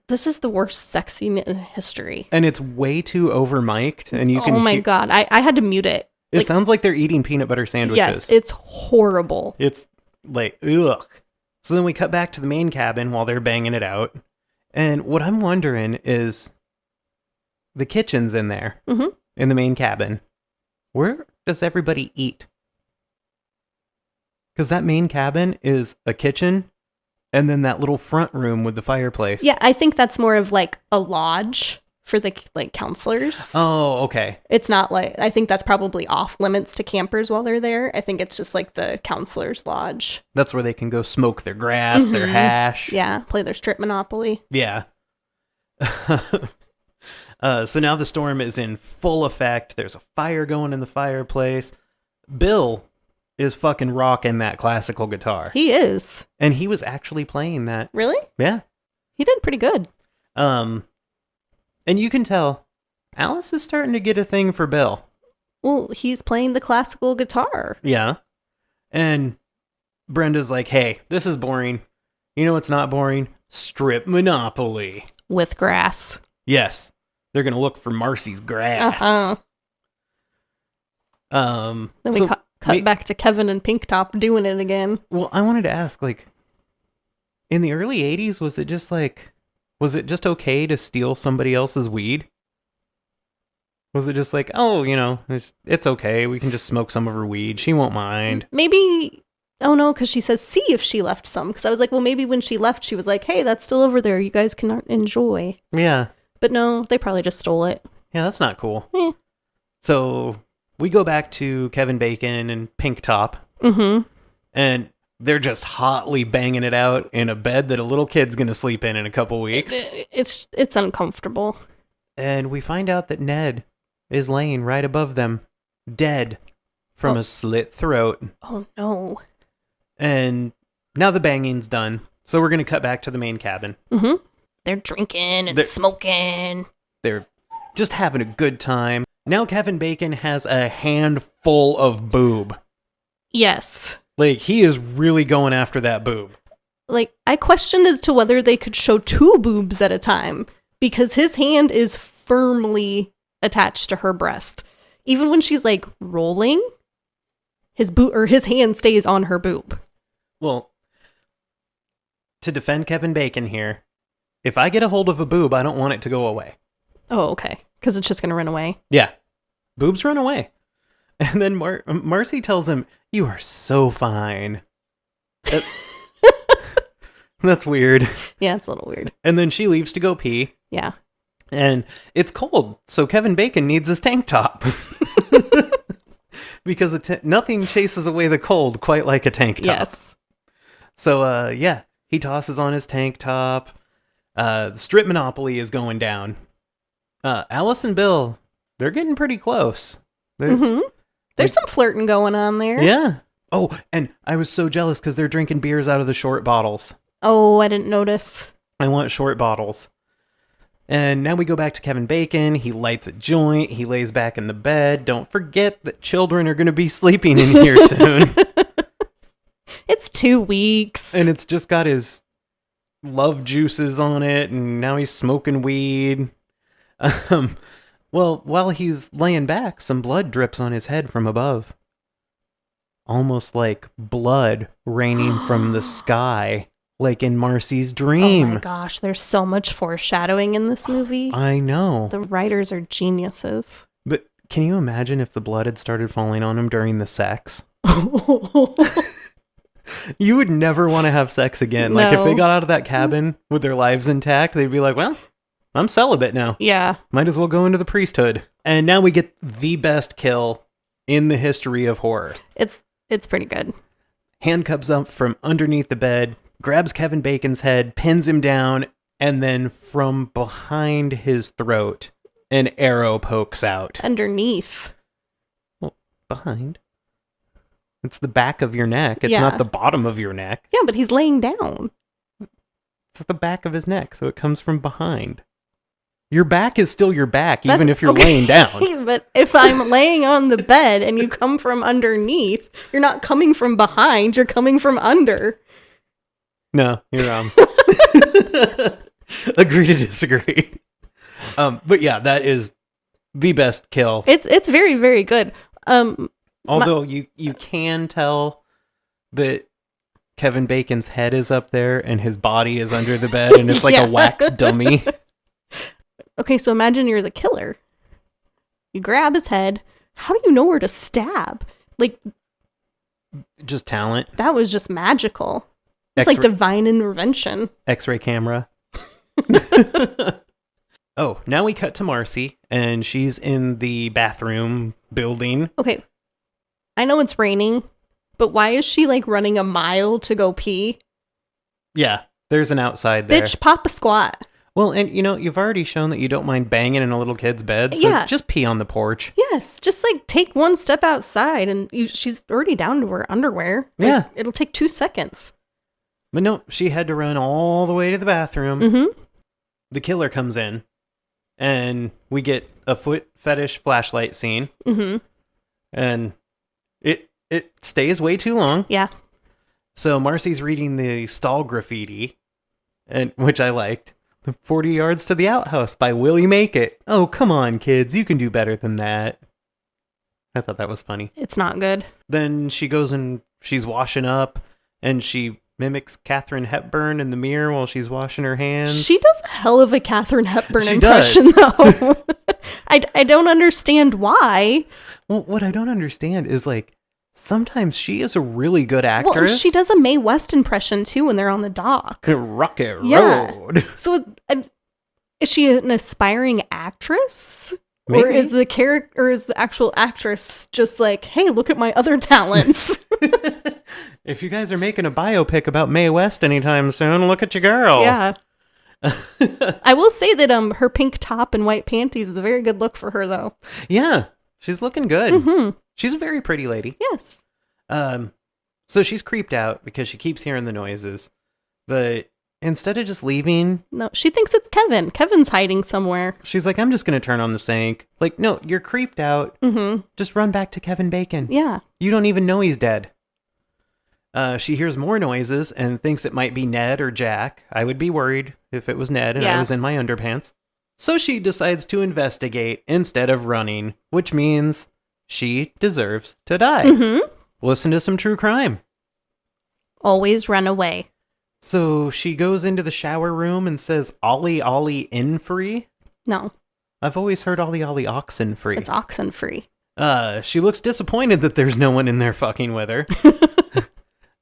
This is the worst sex scene in history. And it's way too over mic'd. And you can Oh my God. I had to mute it. It sounds like they're eating peanut butter sandwiches. Yes, it's horrible. It's like, ugh. So then we cut back to the main cabin while they're banging it out. And what I'm wondering is the kitchen's in there, in the main cabin. Where does everybody eat? Because that main cabin is a kitchen and then that little front room with the fireplace. Yeah, I think that's more of like a lodge for the like counselors. Oh, okay. It's not like, I think that's probably off limits to campers while they're there. I think it's just like the counselor's lodge. That's where they can go smoke their grass, their hash. Yeah, play their strip Monopoly. Yeah. So now the storm is in full effect. There's a fire going in the fireplace. Bill is fucking rocking that classical guitar. He is. And he was actually playing that. Really? Yeah. He did pretty good. And you can tell Alice is starting to get a thing for Bill. Well, he's playing the classical guitar. Yeah. And Brenda's like, hey, this is boring. You know what's not boring? Strip Monopoly. With grass. Yes. They're going to look for Marcy's grass. Then we cut back to Kevin and Pink Top doing it again. Well, I wanted to ask, like, in the early 80s, was it just okay to steal somebody else's weed? Was it just like, oh, you know, it's okay. We can just smoke some of her weed. She won't mind. Maybe, oh no, because she says, see if she left some. Because I was like, well, maybe when she left, she was like, hey, that's still over there. You guys can enjoy. Yeah. But no, they probably just stole it. Yeah, that's not cool. Eh. So we go back to Kevin Bacon and Pink Top. And they're just hotly banging it out in a bed that a little kid's going to sleep in a couple weeks. It's uncomfortable. And we find out that Ned is laying right above them, dead from a slit throat. Oh, no. And now the banging's done. So we're going to cut back to the main cabin. They're drinking and smoking. They're just having a good time. Now Kevin Bacon has a handful of boob. Yes. Like, he is really going after that boob. Like, I questioned as to whether they could show two boobs at a time, because his hand is firmly attached to her breast. Even when she's, like, rolling, his hand stays on her boob. Well, to defend Kevin Bacon here, if I get a hold of a boob, I don't want it to go away. Oh, okay. Because it's just going to run away. Yeah. Boobs run away. And then Marcy tells him, you are so fine. That's weird. Yeah, it's a little weird. And then she leaves to go pee. Yeah. And it's cold, so Kevin Bacon needs his tank top. Because nothing chases away the cold quite like a tank top. Yes. So, yeah, he tosses on his tank top. The strip Monopoly is going down. Alice and Bill, they're getting pretty close. There's some flirting going on there. Yeah. Oh, and I was so jealous because they're drinking beers out of the short bottles. Oh, I didn't notice. I want short bottles. And now we go back to Kevin Bacon. He lights a joint. He lays back in the bed. Don't forget that children are going to be sleeping in here soon. It's 2 weeks. And it's just got his love juices on it. And now he's smoking weed. Well, while he's laying back, some blood drips on his head from above. Almost like blood raining from the sky, like in Marcy's dream. Oh my gosh, there's so much foreshadowing in this movie. I know. The writers are geniuses. But can you imagine if the blood had started falling on him during the sex? You would never want to have sex again. Like, if they No. got out of that cabin with their lives intact, they'd be like, well, I'm celibate now. Yeah. Might as well go into the priesthood. And now we get the best kill in the history of horror. It's pretty good. Handcuffs up from underneath the bed, grabs Kevin Bacon's head, pins him down, and then from behind his throat, an arrow pokes out. Underneath. Well, behind? It's the back of your neck. It's Yeah. not the bottom of your neck. Yeah, but he's laying down. It's at the back of his neck, so it comes from behind. Your back is still your back, even That's- if you're okay, laying down. But if I'm laying on the bed and you come from underneath, you're not coming from behind, you're coming from under. No, you're wrong. Agree to disagree. But yeah, that is the best kill. It's very, very good. Although you can tell that Kevin Bacon's head is up there and his body is under the bed and it's like Yeah. a wax dummy. Okay, so imagine you're the killer. You grab his head. How do you know where to stab? Like, Just talent. that was just magical. It's like X-ray- divine intervention. X-ray camera. Oh, now we cut to Marcy, and she's in the bathroom building. Okay, I know it's raining, but why is she like running a mile to go pee? Yeah, there's an outside there. Bitch, pop a squat. Well, and you've already shown that you don't mind banging in a little kid's bed, so Yeah. just pee on the porch. Yes, just like take one step outside and she's already down to her underwear. Like, Yeah. it'll take 2 seconds. But no, she had to run all the way to the bathroom. Mm-hmm. The killer comes in, and we get a foot fetish flashlight scene, Mm-hmm. and it stays way too long. Yeah. So Marcy's reading the stall graffiti, and which I liked. 40 Yards to the Outhouse by Willie Make It. Oh, come on, kids. You can do better than that. I thought that was funny. It's not good. Then she goes and she's washing up, and she mimics Katharine Hepburn in the mirror while she's washing her hands. She does a hell of a Katharine Hepburn She impression, does. though. I don't understand why. Well, what I don't understand is, like, sometimes she is a really good Well, actress. she does a Mae West impression, too, when they're on the dock. Rocket Yeah. Road. So, is she an aspiring actress? Or Maybe. is the character, or is the actual actress just like, hey, look at my other talents? If you guys are making a biopic about Mae West anytime soon, look at your girl. Yeah. I will say that her pink top and white panties is a very good look for her, though. Yeah, she's looking good. Mm-hmm. She's a very pretty lady. Yes. So she's creeped out because she keeps hearing the noises. But instead of just leaving, No, she thinks it's Kevin. Kevin's hiding somewhere. she's like, I'm just going to turn on the sink. Like, no, you're creeped out. Mm-hmm. Just run back to Kevin Bacon. Yeah. You don't even know he's dead. She hears more noises and thinks it might be Ned or Jack. I would be worried if it was Ned and I Yeah. was in my underpants. So she decides to investigate instead of running, which means she deserves to die. Mm-hmm. Listen to some true crime. Always run away. So she goes into the shower room and says, Ollie, Ollie, in free? No, I've always heard Ollie, Ollie, oxen free. it's oxen free. She looks disappointed that there's no one in there fucking with her.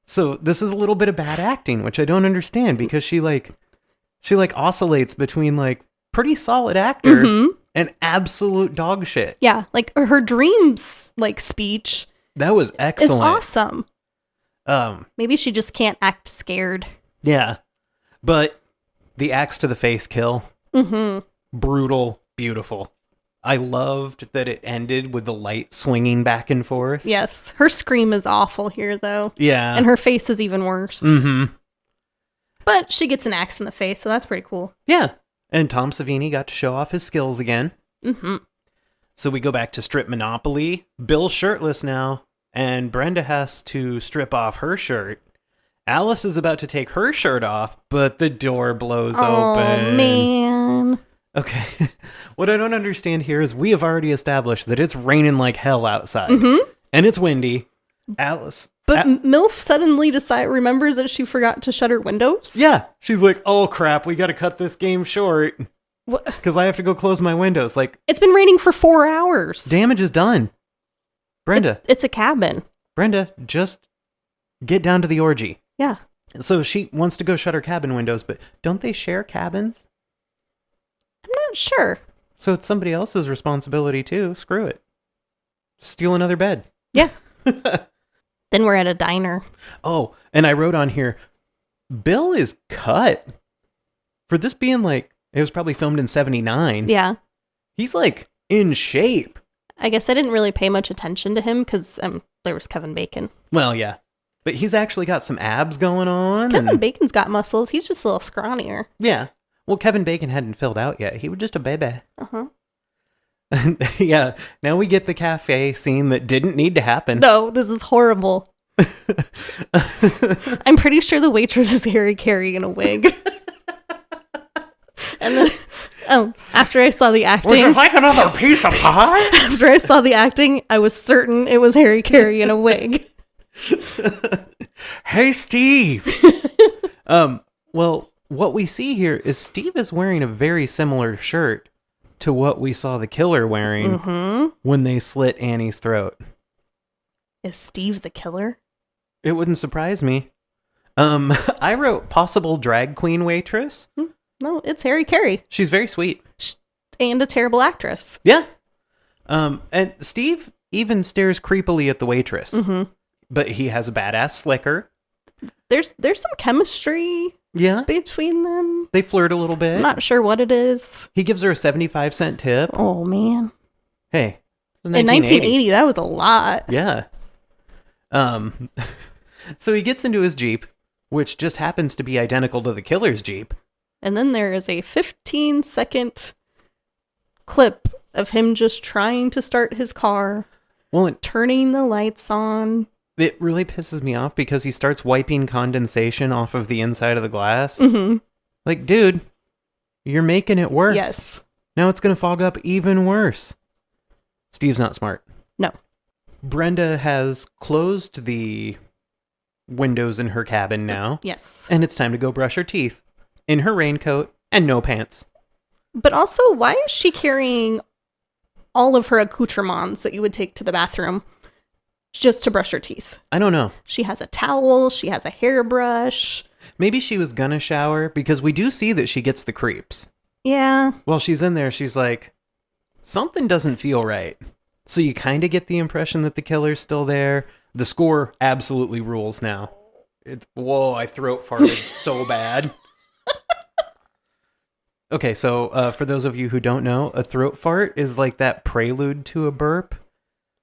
So this is a little bit of bad acting, which I don't understand because she oscillates between like pretty solid actor Mm-hmm. and absolute dog shit. Yeah, like her dreams, like speech That was is excellent. awesome. Um, Maybe she just can't act scared. yeah, but the axe to the face kill, Mm-hmm. brutal, beautiful. I loved that it ended with the light swinging back and forth. Yes, her scream is awful here, though, Yeah. and her face is even worse. Mm-hmm. But she gets an axe in the face, so that's pretty cool. Yeah. And Tom Savini got to show off his skills again. Mm-hmm. So we go back to Strip Monopoly. Bill's shirtless now, and Brenda has to strip off her shirt. Alice is about to take her shirt off, but the door blows Oh open. man. Okay. What I don't understand here is we have already established that it's raining like hell outside. Mm-hmm. And it's windy. Alice. But MILF suddenly remembers that she forgot to shut her windows. Yeah. She's like, oh crap, we got to cut this game short What? because I have to go close my windows. Like, It's been raining for 4 hours. damage is done. Brenda. It's a cabin. Brenda, just Get down to the orgy. Yeah. So she wants to go shut her cabin windows, but don't they share cabins? I'm not sure. So it's somebody else's responsibility too. Screw it. Steal another bed. Yeah. Then we're at a diner. Oh, and I wrote on here, Bill is cut. For this being like, it was probably filmed in 79. Yeah. He's like in shape. I guess I didn't really pay much attention to him because there was Kevin Bacon. Well, yeah. But he's actually got some abs going on. Kevin Bacon's got muscles. He's just a little scrawnier. Yeah. Well, Kevin Bacon hadn't filled out yet. He was just a baby. Uh-huh. And yeah, now we get the cafe scene that didn't need to happen. No, this is horrible. I'm pretty sure the waitress is Harry Carey in a wig. And then, after I saw the acting... Would you like another piece of pie? After I saw the acting, I was certain it was Harry Carey in a wig. Hey, Steve! Well, what we see here is Steve is wearing a very similar shirt to what we saw the killer wearing when they slit Annie's throat. Is Steve the killer? It wouldn't surprise me. I wrote possible drag queen waitress. No, it's Harry Carey. She's very sweet. And a terrible actress. Yeah. And Steve even stares creepily at the waitress. But he has a badass slicker. There's some chemistry between them. They flirt a little bit. I'm not sure what it is. He gives her a 75-cent tip. Oh, man. Hey. In 1980, that was a lot. Yeah. So he gets into his Jeep, which just happens to be identical to the killer's Jeep. And then there is a 15-second clip of him just trying to start his car. Well, turning the lights on. It really pisses me off because he starts wiping condensation off of the inside of the glass. Like, dude, you're making it worse. Yes. Now it's going to fog up even worse. Steve's not smart. No. Brenda has closed the windows in her cabin now. Yes. And it's time to go brush her teeth in her raincoat and no pants. But also, why is she carrying all of her accoutrements that you would take to the bathroom just to brush her teeth? I don't know. She has a towel. She has a hairbrush. Maybe she was gonna shower because we do see that she gets the creeps. Yeah. While she's in there, she's like, something doesn't feel right. So you kind of get the impression that the killer's still there. The score absolutely rules now. Whoa, I throat farted so bad. Okay, so for those of you who don't know, a throat fart is like that prelude to a burp.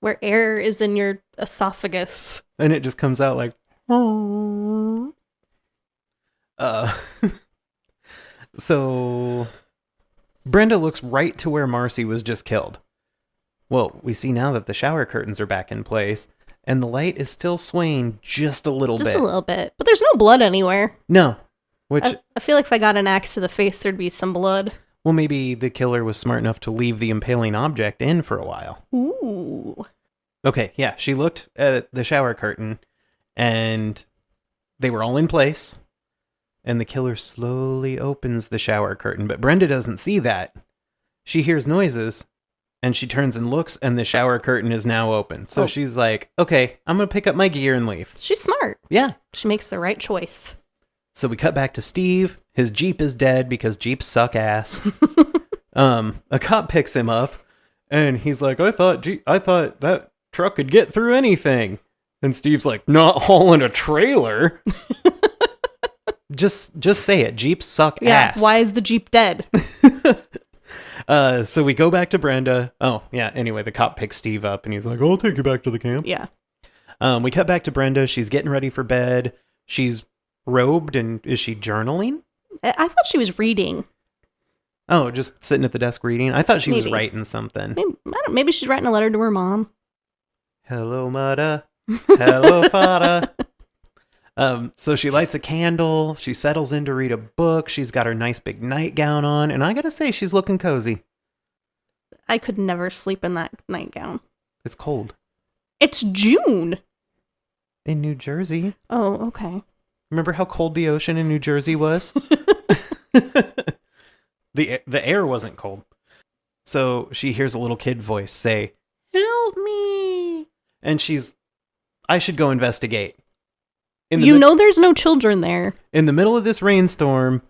Where air is in your esophagus. And it just comes out like... So Brenda looks right to where Marcy was just killed. Well, we see now that the shower curtains are back in place, and the light is still swaying just a little bit. Just a little bit. But there's no blood anywhere. No. Which I feel like if I got an axe to the face, there'd be some blood. Well, maybe the killer was smart enough to leave the impaling object in for a while. Ooh. Okay, yeah, she looked at the shower curtain, and they were all in place, and the killer slowly opens the shower curtain, but Brenda doesn't see that. She hears noises, and she turns and looks, and the shower curtain is now open. So she's like, okay, I'm going to pick up my gear and leave. She's smart. Yeah. She makes the right choice. So we cut back to Steve. His Jeep is dead because Jeeps suck ass. A cop picks him up, and he's like, I thought that truck could get through anything. And Steve's like, not hauling a trailer. just say it. Jeeps suck ass. Why is the Jeep dead? So we go back to Brenda. Oh, yeah. Anyway, the cop picks Steve up, and he's like, I'll take you back to the camp. Yeah. We cut back to Brenda. She's getting ready for bed. She's robed, and is she journaling? I thought she was reading. Oh, just sitting at the desk reading? I thought she was Maybe. writing something. Maybe she's writing a letter to her mom. Hello, Mudda. Hello, Fada. So she lights a candle. She settles in to read a book. She's got her nice big nightgown on. And I gotta say, she's looking cozy. I could never sleep in that nightgown. It's cold. It's June. In New Jersey. Oh, okay. Remember how cold the ocean in New Jersey was? The air wasn't cold. So she hears a little kid voice say, help me. And I should go investigate. You know there's no children there. In the middle of this rainstorm,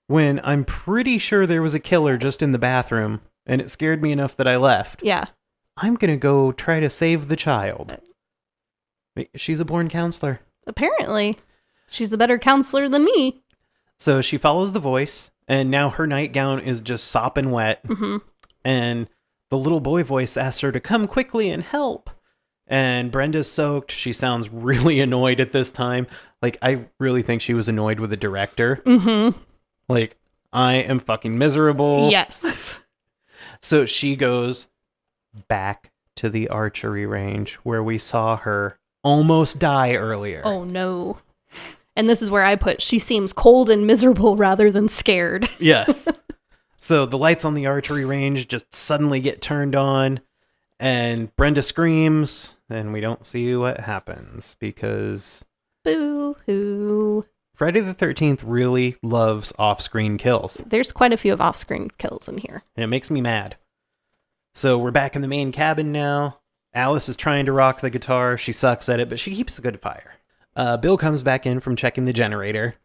when I'm pretty sure there was a killer just in the bathroom, and it scared me enough that I left. Yeah. I'm going to go try to save the child. She's a born counselor. Apparently. She's a better counselor than me. So she follows the voice, and now her nightgown is just sopping wet. Mm-hmm. And the little boy voice asks her to come quickly and help. And Brenda's soaked. She sounds really annoyed at this time. Like, I really think she was annoyed with the director. Mm-hmm. Like, I am fucking miserable. Yes. So she goes back to the archery range where we saw her almost die earlier. Oh, no. And this is where I put, she seems cold and miserable rather than scared. Yes. So the lights on the archery range just suddenly get turned on, and Brenda screams, and we don't see what happens because Boo-hoo. Friday the 13th really loves off-screen kills. There's quite a few of off-screen kills in here. And it makes me mad. So we're back in the main cabin now. Alice is trying to rock the guitar. She sucks at it, but she keeps a good fire. Bill comes back in from checking the generator.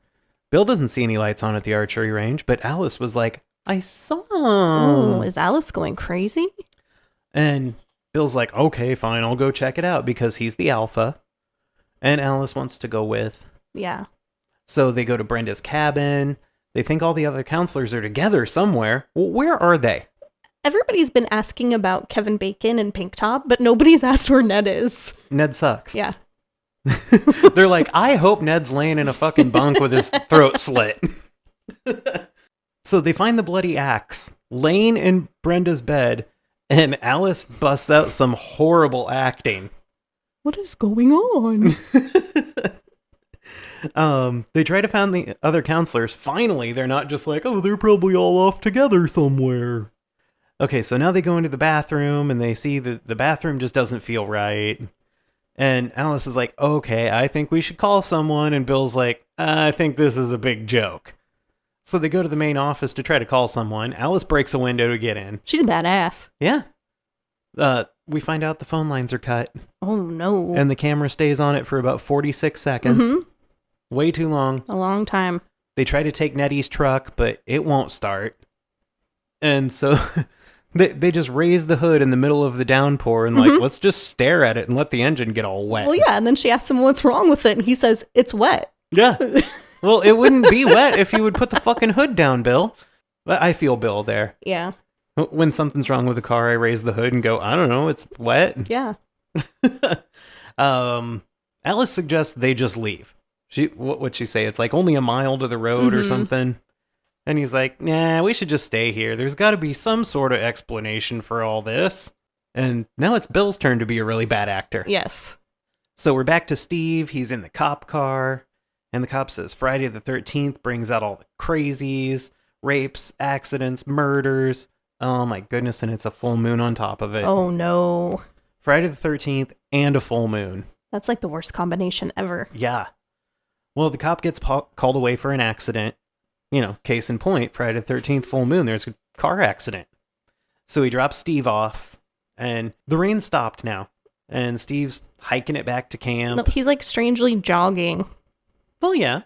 Bill doesn't see any lights on at the archery range, but Alice was like, I saw. Oh, is Alice going crazy? And Bill's like, okay, fine, I'll go check it out because he's the alpha. And Alice wants to go with. Yeah. So they go to Brenda's cabin. They think all the other counselors are together somewhere. Well, where are they? Everybody's been asking about Kevin Bacon and Pink Top, but nobody's asked where Ned is. Ned sucks. Yeah. They're like, I hope Ned's laying in a fucking bunk with his throat slit. So they find the bloody axe laying in Brenda's bed, and Alice busts out some horrible acting. What is going on? They try to find the other counselors. Finally, they're not just like, oh, they're probably all off together somewhere. Okay, so now they go into the bathroom, and they see that the bathroom just doesn't feel right. And Alice is like, okay, I think we should call someone. And Bill's like, I think this is a big joke. So they go to the main office to try to call someone. Alice breaks a window to get in. She's a badass. Yeah. We find out the phone lines are cut. Oh, no. And the camera stays on it for about 46 seconds. Mm-hmm. Way too long. A long time. They try to take Nettie's truck, but it won't start. And so they just raise the hood in the middle of the downpour and like, let's just stare at it and let the engine get all wet. Well, yeah, and then she asks him what's wrong with it, and he says, it's wet. Yeah. Well, it wouldn't be wet if you would put the fucking hood down, Bill. But I feel Bill there. Yeah. When something's wrong with the car, I raise the hood and go, I don't know, it's wet. Yeah. Alice suggests they just leave. What'd she say? It's like only a mile to the road or something. And he's like, nah, we should just stay here. There's got to be some sort of explanation for all this. And now it's Bill's turn to be a really bad actor. Yes. So we're back to Steve. He's in the cop car. And the cop says Friday the 13th brings out all the crazies, rapes, accidents, murders. Oh my goodness, and it's a full moon on top of it. Oh no. Friday the 13th and a full moon. That's like the worst combination ever. Yeah. Well, the cop gets called away for an accident. You know, case in point, Friday the 13th, full moon, there's a car accident. So he drops Steve off, and the rain stopped now. And Steve's hiking it back to camp. No, he's like strangely jogging. Well, yeah.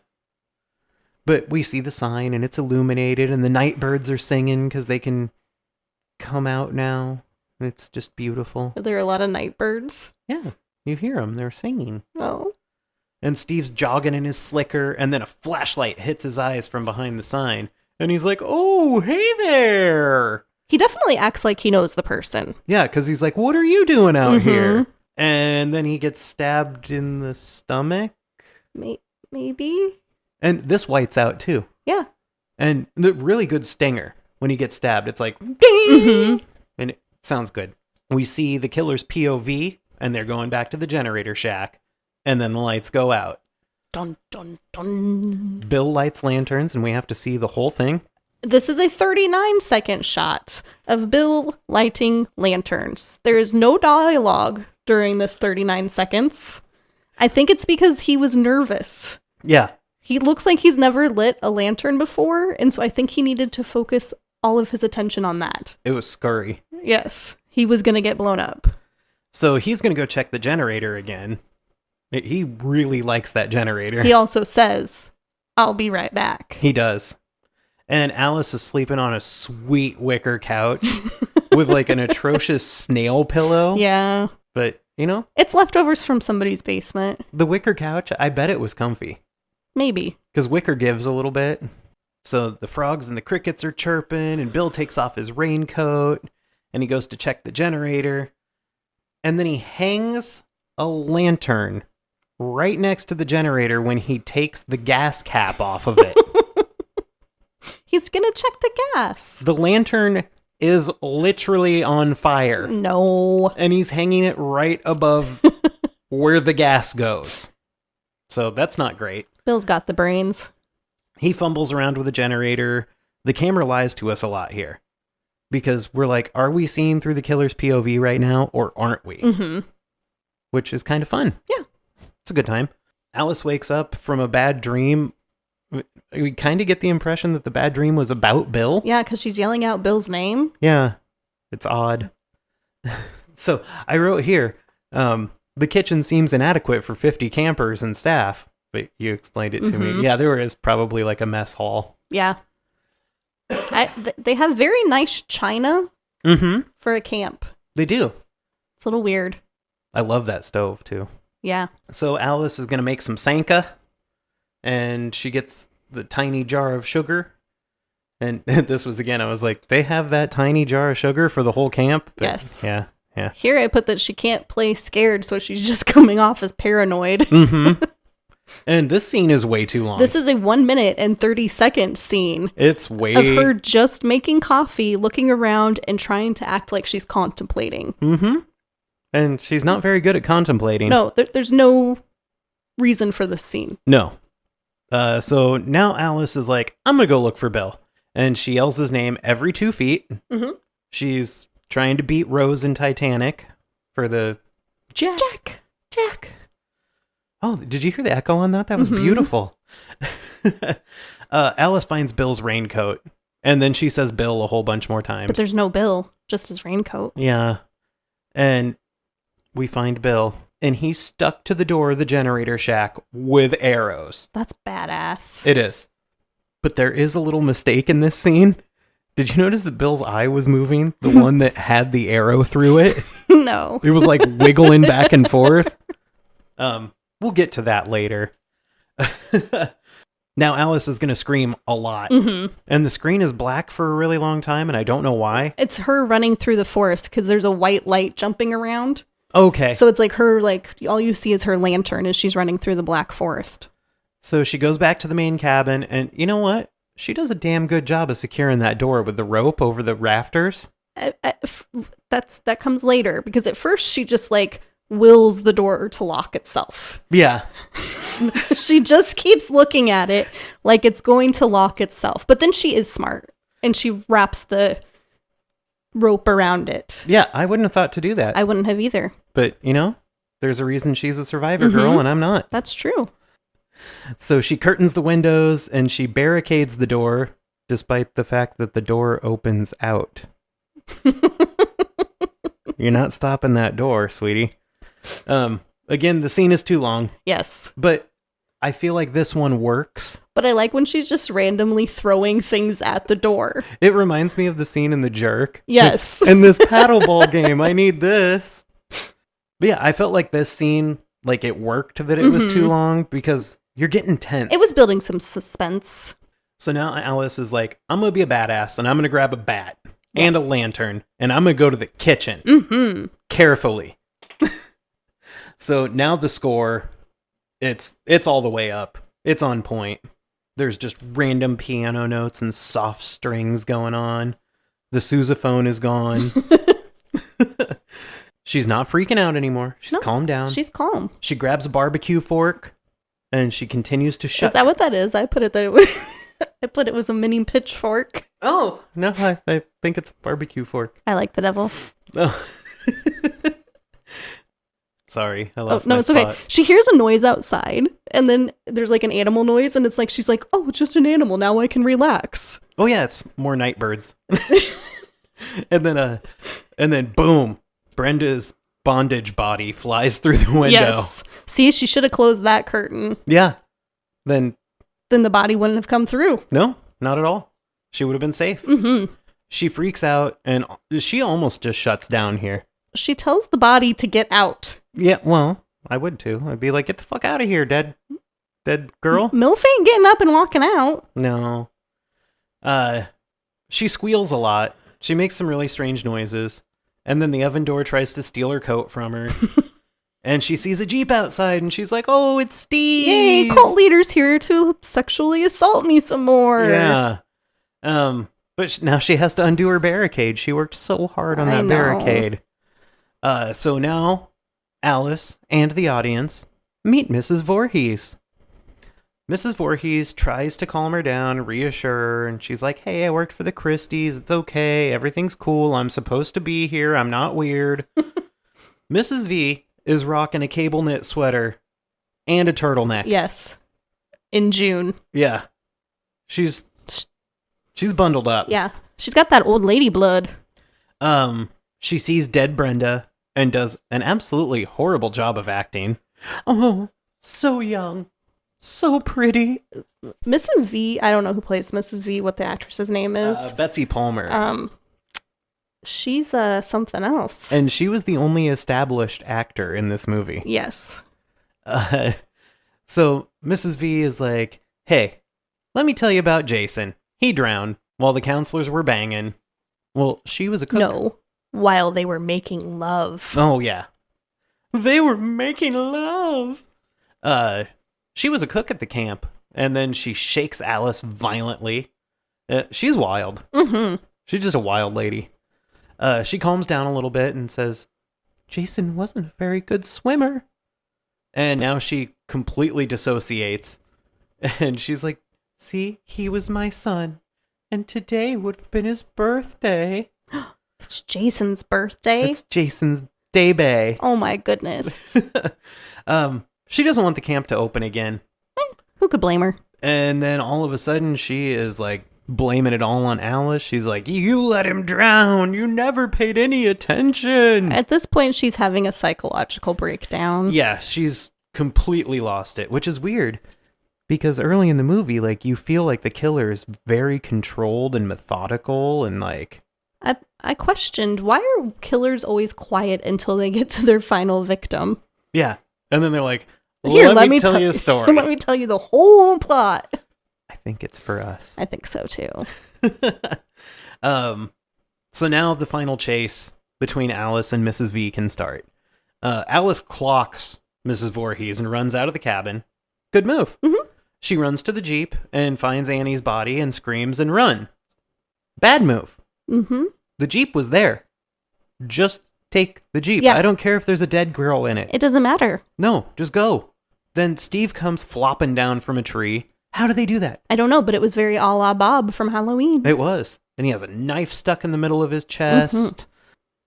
But we see the sign, and it's illuminated, and the night birds are singing because they can come out now. It's just beautiful. Are there a lot of night birds? Yeah, you hear them. They're singing. Oh. And Steve's jogging in his slicker, and then a flashlight hits his eyes from behind the sign. And he's like, oh, hey there. He definitely acts like he knows the person. Yeah, because he's like, what are you doing out here? And then he gets stabbed in the stomach. Maybe. And this whites out, too. Yeah. And the really good stinger when he gets stabbed. It's like, ding! And it sounds good. We see the killer's POV, and they're going back to the generator shack. And then the lights go out. Dun, dun, dun. Bill lights lanterns, and we have to see the whole thing. This is a 39-second shot of Bill lighting lanterns. There is no dialogue during this 39 seconds. I think it's because he was nervous. Yeah. He looks like he's never lit a lantern before, and so I think he needed to focus all of his attention on that. It was scurry. Yes, he was going to get blown up. So he's going to go check the generator again. He really likes that generator. He also says, I'll be right back. He does. And Alice is sleeping on a sweet wicker couch with like an atrocious snail pillow. Yeah. But, you know, It's leftovers from somebody's basement. the wicker couch, I bet it was comfy. Maybe. Because wicker gives a little bit. So the frogs and the crickets are chirping, and Bill takes off his raincoat, and he goes to check the generator. And then he hangs a lantern right next to the generator when he takes the gas cap off of it. He's gonna check the gas. The lantern is literally on fire. No. And he's hanging it right above where the gas goes. So that's not great. Bill's got the brains. He fumbles around with the generator. The camera lies to us a lot here. Because we're like, are we seeing through the killer's POV right now, or aren't we? Mm-hmm. Which is kind of fun. Yeah. It's a good time. Alice wakes up from a bad dream. We kind of get the impression that the bad dream was about Bill. Yeah, because she's yelling out Bill's name. Yeah, it's odd. So I wrote here, the kitchen seems inadequate for 50 campers and staff, but you explained it to me. Yeah, there is probably like a mess hall. Yeah. They have very nice china for a camp. They do. It's a little weird. I love that stove too. Yeah. So Alice is going to make some sanka, and she gets the tiny jar of sugar. And this was, again, I was like, they have that tiny jar of sugar for the whole camp? But Yes. Yeah. Here I put that she can't play scared, so she's just coming off as paranoid. And this scene is way too long. This is a 1 minute and 30-second scene It's way... of her just making coffee, looking around, and trying to act like she's contemplating. And she's not very good at contemplating. No, there's no reason for this scene. No. So now Alice is like, I'm going to go look for Bill. And she yells his name every 2 feet. She's trying to beat Rose in Titanic for the Jack. Oh, did you hear the echo on that? That was beautiful. Alice finds Bill's raincoat. And then she says Bill a whole bunch more times. But there's no Bill, just his raincoat. Yeah. And we find Bill. And he's stuck to the door of the generator shack with arrows. That's badass. It is. But there is a little mistake in this scene. Did you notice that Bill's eye was moving? The one that had the arrow through it? No. It was like wiggling back and forth. We'll get to that later. Now Alice is going to scream a lot. And the screen is black for a really long time, and I don't know why. It's her running through the forest because there's a white light jumping around. Okay. So it's like her, like, all you see is her lantern as she's running through the black forest. So she goes back to the main cabin, and you know what? She does a damn good job of securing that door with the rope over the rafters. That comes later, because at first she just, like, wills the door to lock itself. Yeah. She just keeps looking at it like it's going to lock itself. But then she is smart, and she wraps the rope around it. Yeah, I wouldn't have thought to do that. I wouldn't have either. But, you know, there's a reason she's a survivor girl and I'm not. That's true. So she curtains the windows and she barricades the door, despite the fact that the door opens out. You're not stopping that door, sweetie. Again, the scene is too long. Yes. But I feel like this one works. But I like when she's just randomly throwing things at the door. It reminds me of the scene in The Jerk. Yes. In this paddleball game, I need this. But yeah, I felt like this scene, like it worked that it was too long because you're getting tense. It was building some suspense. So now Alice is like, I'm going to be a badass and I'm going to grab a bat and a lantern and I'm going to go to the kitchen carefully. So now the score, it's all the way up. It's on point. There's just random piano notes and soft strings going on. The sousaphone is gone. She's not freaking out anymore. She's calmed down. She's calm. She grabs a barbecue fork and she continues to shut. Is that what that is? I put it that it was. I put it was a mini pitchfork. Oh no, I think it's a barbecue fork. I like the devil. Oh. Sorry, I lost no, my it's spot. okay. She hears a noise outside, and then there's like an animal noise, and it's like she's like, "Oh, it's just an animal. Now I can relax." Oh yeah, it's more night birds. and then boom, Brenda's bondage body flies through the window. Yes. See, she should have closed that curtain. Yeah. Then The body wouldn't have come through. no, not at all. She would have been safe. Mm-hmm. She freaks out, and she almost just shuts down here. She tells the body to get out. Yeah, well, I would too. I'd be like, get the fuck out of here, dead girl. MILF ain't getting up and walking out. No. She squeals a lot. She makes some really strange noises. And then the oven door tries to steal her coat from her. And she sees a Jeep outside, and she's like, oh, it's Steve. Yay, cult leader's here to sexually assault me some more. Yeah. But now she has to undo her barricade. She worked so hard on that barricade. So now Alice and the audience meet Mrs. Voorhees. Mrs. Voorhees tries to calm her down, reassure her, and she's like, hey, I worked for the Christies. It's okay. Everything's cool. I'm supposed to be here. I'm not weird. Mrs. V is rocking a cable knit sweater and a turtleneck. Yes. In June. Yeah. She's bundled up. Yeah. She's got that old lady blood. She sees dead Brenda and does an absolutely horrible job of acting. Oh, so young. So pretty. Mrs. V, I don't know who plays Mrs. V, what the actress's name is. Betsy Palmer. She's something else. And she was the only established actor in this movie. Yes. So Mrs. V is like, hey, let me tell you about Jason. He drowned while the counselors were banging. Well, she was a cook. No, while they were making love. Oh, yeah. They were making love. She was a cook at the camp, and then she shakes Alice violently. She's wild. Mm-hmm. She's just a wild lady. She calms down a little bit and says, Jason wasn't a very good swimmer. And now she completely dissociates. And she's like, see, he was my son. And today would have been his birthday. It's Jason's birthday? It's Jason's day bay. Oh my goodness. She doesn't want the camp to open again. Who could blame her? And then all of a sudden she is like blaming it all on Alice. She's like, you let him drown. You never paid any attention. At this point, she's having a psychological breakdown. Yeah, she's completely lost it, which is weird. Because early in the movie, like, you feel like the killer is very controlled and methodical and like... I questioned, why are killers always quiet until they get to their final victim? Yeah. And then they're like, Here, let me tell you a story. Let me tell you the whole plot. I think it's for us. I think so, too. So now the final chase between Alice and Mrs. V can start. Alice clocks Mrs. Voorhees and runs out of the cabin. Good move. Mm-hmm. She runs to the Jeep and finds Annie's body and screams and run. Bad move. Mm-hmm. The Jeep was there. Just take the Jeep. Yeah. I don't care if there's a dead girl in it. It doesn't matter. No, just go. Then Steve comes flopping down from a tree. How do they do that? I don't know, but it was very a la Bob from Halloween. It was. And he has a knife stuck in the middle of his chest. Mm-hmm.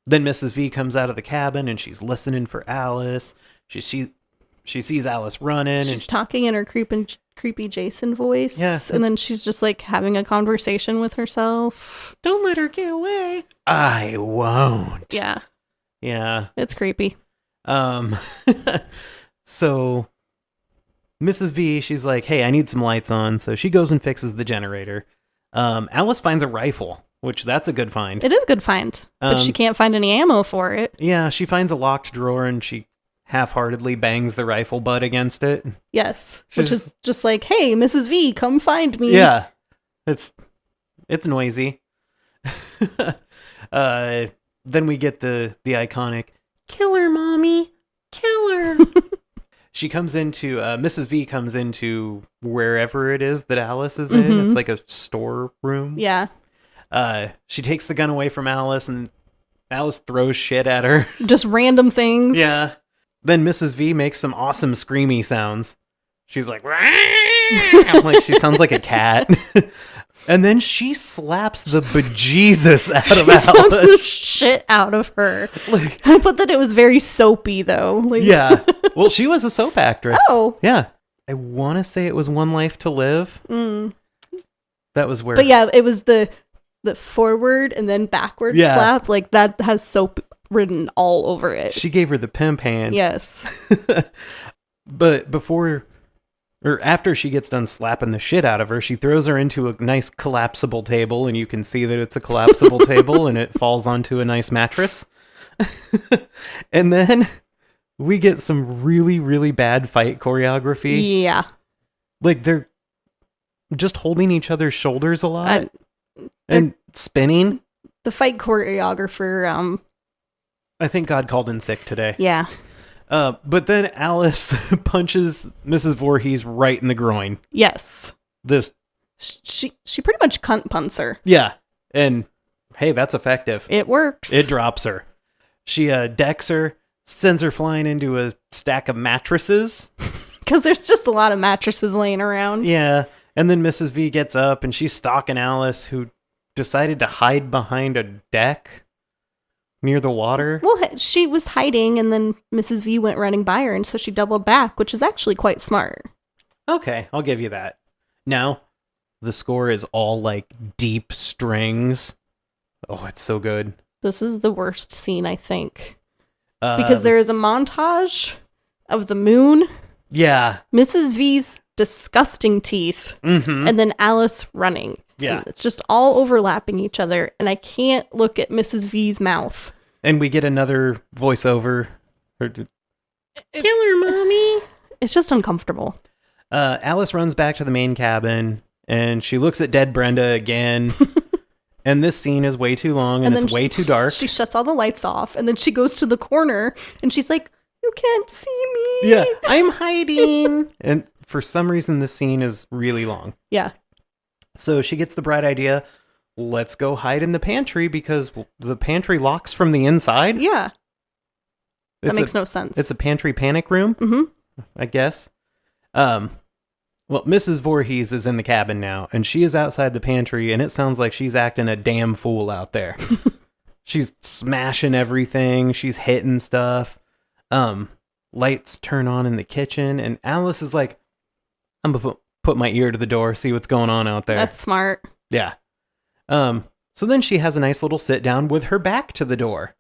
Then Mrs. V comes out of the cabin and she's listening for Alice. She sees Alice running. She's talking in her creepy Jason voice. Yeah. And then she's just like having a conversation with herself. Don't let her get away. I won't. Yeah. Yeah. It's creepy. So Mrs. V, she's like, hey, I need some lights on. So she goes and fixes the generator. Alice finds a rifle, which that's a good find. It is a good find, but she can't find any ammo for it. Yeah, she finds a locked drawer and she half-heartedly bangs the rifle butt against it. Yes, which is just like, hey, Mrs. V, come find me. Yeah, it's noisy. Then we get the iconic, kill her, mommy, kill her. She comes into, Mrs. V comes into wherever it is that Alice is in. Mm-hmm. It's like a storeroom. Yeah. She takes the gun away from Alice and Alice throws shit at her. Just random things. Yeah. Then Mrs. V makes some awesome screamy sounds. She's like, like she sounds like a cat. And then she slaps the bejesus out of Alice. Slaps the shit out of her. Like, I put that it was very soapy, though. Like, yeah. Well, she was a soap actress. Oh. Yeah. I want to say it was One Life to Live. Mm. That was where... But yeah, it was the forward and then backward slap. Like, that has soap written all over it. She gave her the pimp hand. Yes. But after she gets done slapping the shit out of her, she throws her into a nice collapsible table, and you can see that it's a collapsible table, and it falls onto a nice mattress. And then we get some really, really bad fight choreography. Yeah. Like, they're just holding each other's shoulders a lot and spinning. The fight choreographer, I think God called in sick today. yeah. But then Alice punches Mrs. Voorhees right in the groin. Yes. She pretty much cunt punts her. Yeah. And hey, that's effective. It works. It drops her. She decks her, sends her flying into a stack of mattresses. Because there's just a lot of mattresses laying around. Yeah. And then Mrs. V gets up and she's stalking Alice, who decided to hide behind a deck near the water. Well, she was hiding, and then Mrs. V went running by her, and so she doubled back, which is actually quite smart. Okay, I'll give you that. Now, the score is all like deep strings. Oh, it's so good. This is the worst scene, I think. Because there is a montage of the moon, Yeah. Mrs. V's disgusting teeth, and then Alice running. Yeah. And it's just all overlapping each other, and I can't look at Mrs. V's mouth. And we get another voiceover. Killer, mommy. It's just uncomfortable. Alice runs back to the main cabin, and she looks at dead Brenda again. And this scene is way too long, and it's way too dark. She shuts all the lights off, and then she goes to the corner, and she's like, "You can't see me." Yeah, I'm hiding. And for some reason, this scene is really long. Yeah. So she gets the bright idea, let's go hide in the pantry because the pantry locks from the inside. Yeah. That It's makes no sense. It's a pantry panic room, I guess. Well, Mrs. Voorhees is in the cabin now, and she is outside the pantry, and it sounds like she's acting a damn fool out there. She's smashing everything. She's hitting stuff. Lights turn on in the kitchen, and Alice is like, I'm going to put my ear to the door, see what's going on out there. That's smart. Yeah. So then she has a nice little sit down with her back to the door.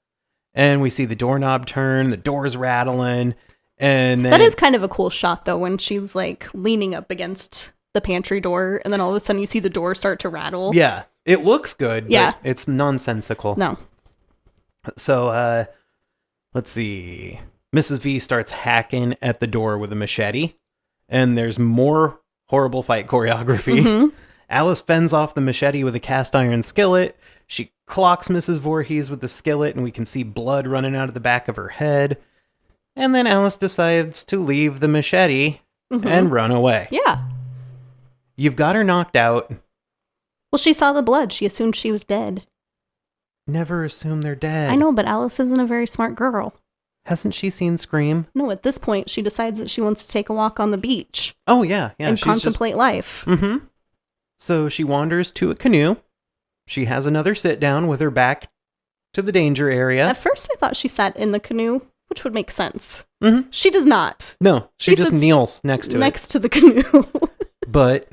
And we see the doorknob turn, the door's rattling, and then... That is kind of a cool shot, though, when she's, like, leaning up against the pantry door, and then all of a sudden you see the door start to rattle. Yeah, it looks good, yeah. But it's nonsensical. No. So, let's see. Mrs. V starts hacking at the door with a machete, and there's more horrible fight choreography. Alice fends off the machete with a cast iron skillet. She clocks Mrs. Voorhees with the skillet, and we can see blood running out of the back of her head. And then Alice decides to leave the machete and run away. Yeah. You've got her knocked out. Well, she saw the blood. She assumed she was dead. Never assume they're dead. I know, but Alice isn't a very smart girl. Hasn't she seen Scream? No, at this point, she decides that she wants to take a walk on the beach. Oh, yeah. And contemplate life. So she wanders to a canoe. She has another sit down with her back to the danger area. At first, I thought she sat in the canoe, which would make sense. She does not. No, she just kneels next to it. Next to the canoe. But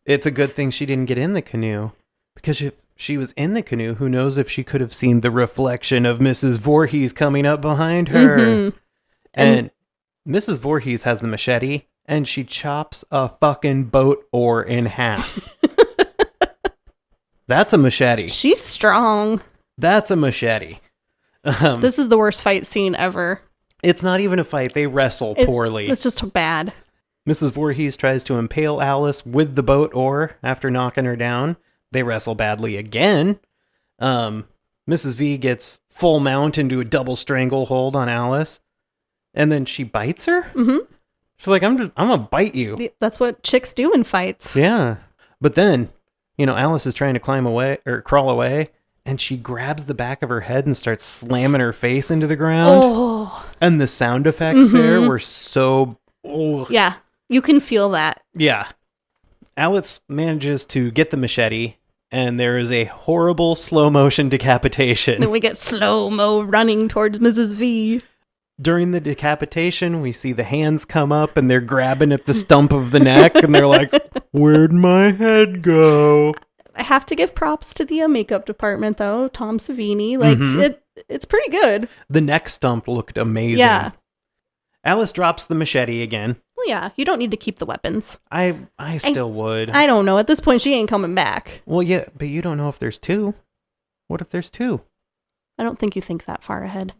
it's a good thing she didn't get in the canoe. Because if she was in the canoe, who knows if she could have seen the reflection of Mrs. Voorhees coming up behind her. And Mrs. Voorhees has the machete, and she chops a fucking boat oar in half. That's a machete. She's strong. That's a machete. This is the worst fight scene ever. It's not even a fight. They wrestle poorly. It's just bad. Mrs. Voorhees tries to impale Alice with the boat oar after knocking her down. They wrestle badly again. Mrs. V gets full mount into a double stranglehold on Alice. And then she bites her? She's like, I'm going to bite you. That's what chicks do in fights. Yeah. But then, Alice is trying to crawl away, and she grabs the back of her head and starts slamming her face into the ground. Oh. And the sound effects there were so... Ugh. Yeah, you can feel that. Yeah. Alice manages to get the machete, and there is a horrible slow motion decapitation. Then we get slow-mo running towards Mrs. V. During the decapitation, we see the hands come up, and they're grabbing at the stump of the neck, and they're like, where'd my head go? I have to give props to the makeup department, though. Tom Savini. Like, it's pretty good. The neck stump looked amazing. Yeah. Alice drops the machete again. Well, yeah, you don't need to keep the weapons. I still would. I don't know. At this point, she ain't coming back. Well, yeah, but you don't know if there's two. What if there's two? I don't think you think that far ahead.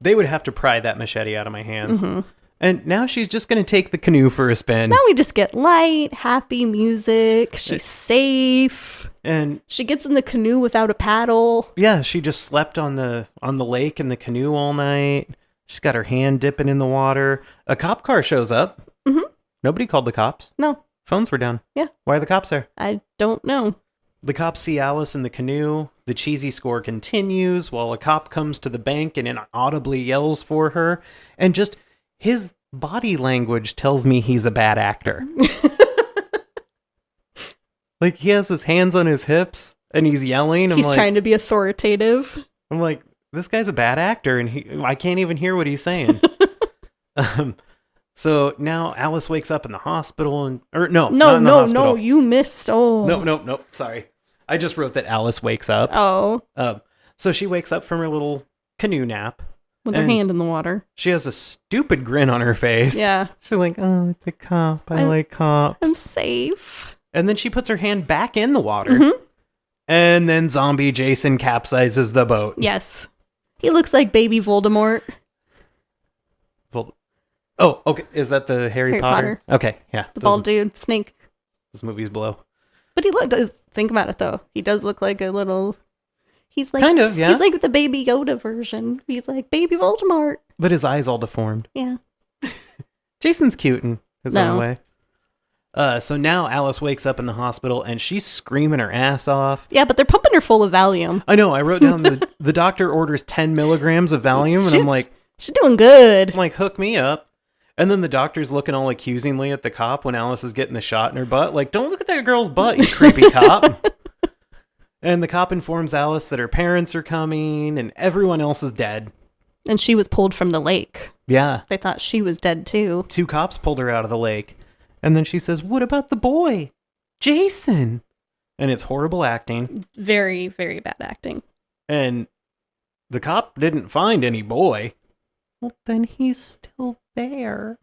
They would have to pry that machete out of my hands. Mm-hmm. And now she's just going to take the canoe for a spin. Now we just get light, happy music. She's safe. And she gets in the canoe without a paddle. Yeah, she just slept on the lake in the canoe all night. She's got her hand dipping in the water. A cop car shows up. Mm-hmm. Nobody called the cops. No. Phones were down. Yeah. Why are the cops there? I don't know. The cops see Alice in the canoe. The cheesy score continues while a cop comes to the bank and inaudibly yells for her. And just his body language tells me he's a bad actor. Like, he has his hands on his hips and he's yelling. He's trying to be authoritative. I'm like, this guy's a bad actor and I can't even hear what he's saying. So now Alice wakes up in the hospital No, you missed. Oh. No, sorry. I just wrote that Alice wakes up. Oh. So she wakes up from her little canoe nap. With her hand in the water. She has a stupid grin on her face. Yeah. She's like, oh, it's a cop. I like cops. I'm safe. And then she puts her hand back in the water. Mm-hmm. And then zombie Jason capsizes the boat. Yes. He looks like baby Voldemort. Oh, okay. Is that the Harry Potter? Okay, yeah. The bald dude, Snake. Those movies blow. But think about it, though. He does look like a little... He's like... Kind of, yeah. He's like the baby Yoda version. He's like baby Voldemort. But his eyes all deformed. Yeah. Jason's cute in his own way. So now Alice wakes up in the hospital and she's screaming her ass off. Yeah, but they're pumping her full of Valium. I know. I wrote down the doctor orders 10 milligrams of Valium and I'm like... She's doing good. I'm like, hook me up. And then the doctor's looking all accusingly at the cop when Alice is getting the shot in her butt. Like, don't look at that girl's butt, you creepy cop. And the cop informs Alice that her parents are coming and everyone else is dead. And she was pulled from the lake. Yeah. They thought she was dead, too. 2 cops pulled her out of the lake. And then she says, what about the boy? Jason. And it's horrible acting. Very, very bad acting. And the cop didn't find any boy. Well, then he's still there.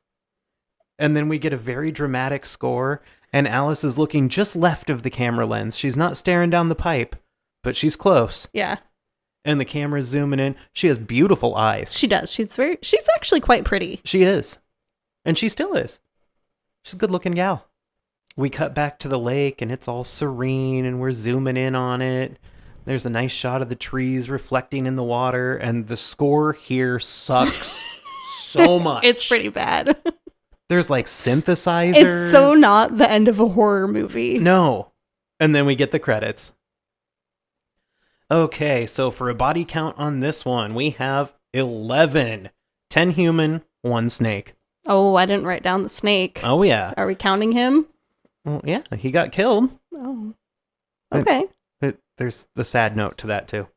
And then we get a very dramatic score, and Alice is looking just left of the camera lens. She's not staring down the pipe, but she's close. Yeah. And the camera's zooming in. She has beautiful eyes. She does. She's actually quite pretty. She is. And she still is. She's a good-looking gal. We cut back to the lake, and it's all serene, and we're zooming in on it. There's a nice shot of the trees reflecting in the water, and the score here sucks so much. It's pretty bad. There's like synthesizers. It's so not the end of a horror movie. No. And then we get the credits. Okay, so for a body count on this one, we have 11. 10 human, 1 snake. Oh, I didn't write down the snake. Oh, yeah. Are we counting him? Well, yeah, he got killed. Oh. Okay. There's the sad note to that, too.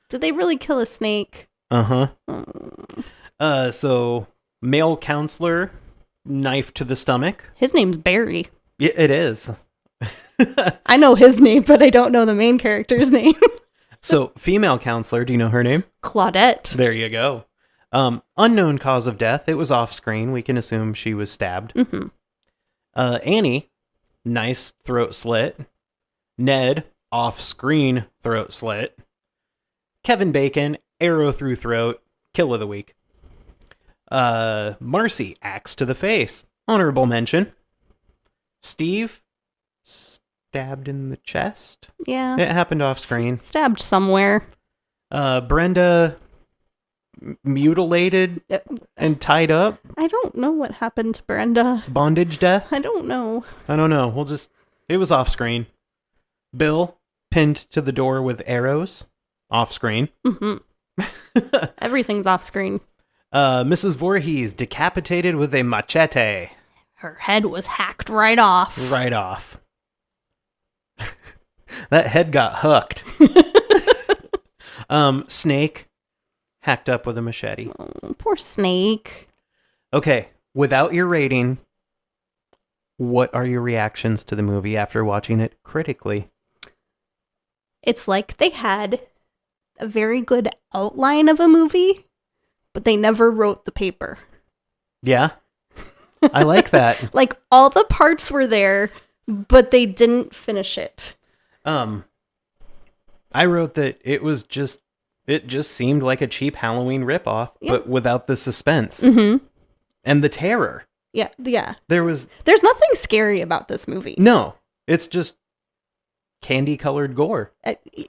Did they really kill a snake? Uh-huh. Oh. So, male counselor, knife to the stomach. His name's Barry. Yeah, it is. I know his name, but I don't know the main character's name. So, female counselor, do you know her name? Claudette. There you go. Unknown cause of death. It was off screen. We can assume she was stabbed. Mm-hmm. Annie, nice throat slit. Ned, off-screen throat slit. Kevin Bacon, arrow through throat. Kill of the week. Marcy, axe to the face. Honorable mention. Steve, stabbed in the chest. Yeah. It happened off-screen. Stabbed somewhere. Brenda, mutilated and tied up. I don't know what happened to Brenda. Bondage death. I don't know. I don't know. It was off-screen. Bill, pinned to the door with arrows. Off-screen. Mm-hmm. Everything's off-screen. Mrs. Voorhees, decapitated with a machete. Her head was hacked right off. Right off. That head got hooked. Snake, hacked up with a machete. Oh, poor Snake. Okay, without your rating, What are your reactions to the movie after watching it critically? It's like they had a very good outline of a movie, but they never wrote the paper. Yeah. I like that. Like, all the parts were there, but they didn't finish it. I wrote that it just seemed like a cheap Halloween ripoff, but without the suspense and the terror. Yeah. There's nothing scary about this movie. No, it's just candy-colored gore.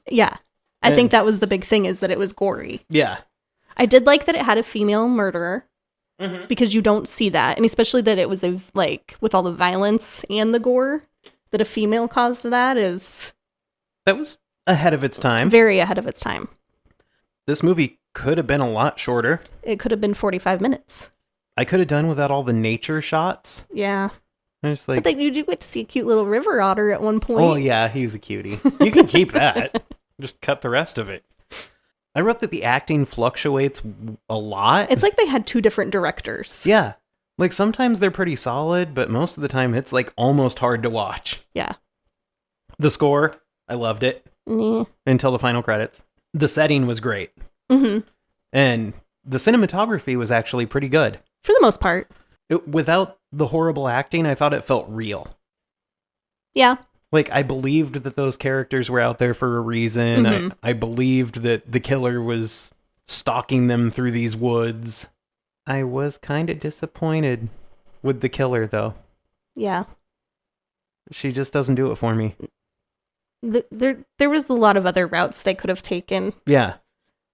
Yeah. I think that was the big thing, is that it was gory. Yeah. I did like that it had a female murderer, because you don't see that. And especially that it was, with all the violence and the gore, that a female caused that is... That was ahead of its time. Very ahead of its time. This movie could have been a lot shorter. It could have been 45 minutes. I could have done without all the nature shots. Yeah. But then you do get to see a cute little river otter at one point. Oh, yeah, he was a cutie. You can keep that. Just cut the rest of it. I wrote that the acting fluctuates a lot. It's like they had two different directors. Yeah. Like, sometimes they're pretty solid, but most of the time it's, like, almost hard to watch. Yeah. The score, I loved it. Until the final credits. The setting was great. And the cinematography was actually pretty good. For the most part. Without the horrible acting, I thought it felt real. Yeah. Like, I believed that those characters were out there for a reason. I believed that the killer was stalking them through these woods. I was kind of disappointed with the killer, though. Yeah. She just doesn't do it for me. There was a lot of other routes they could have taken. Yeah.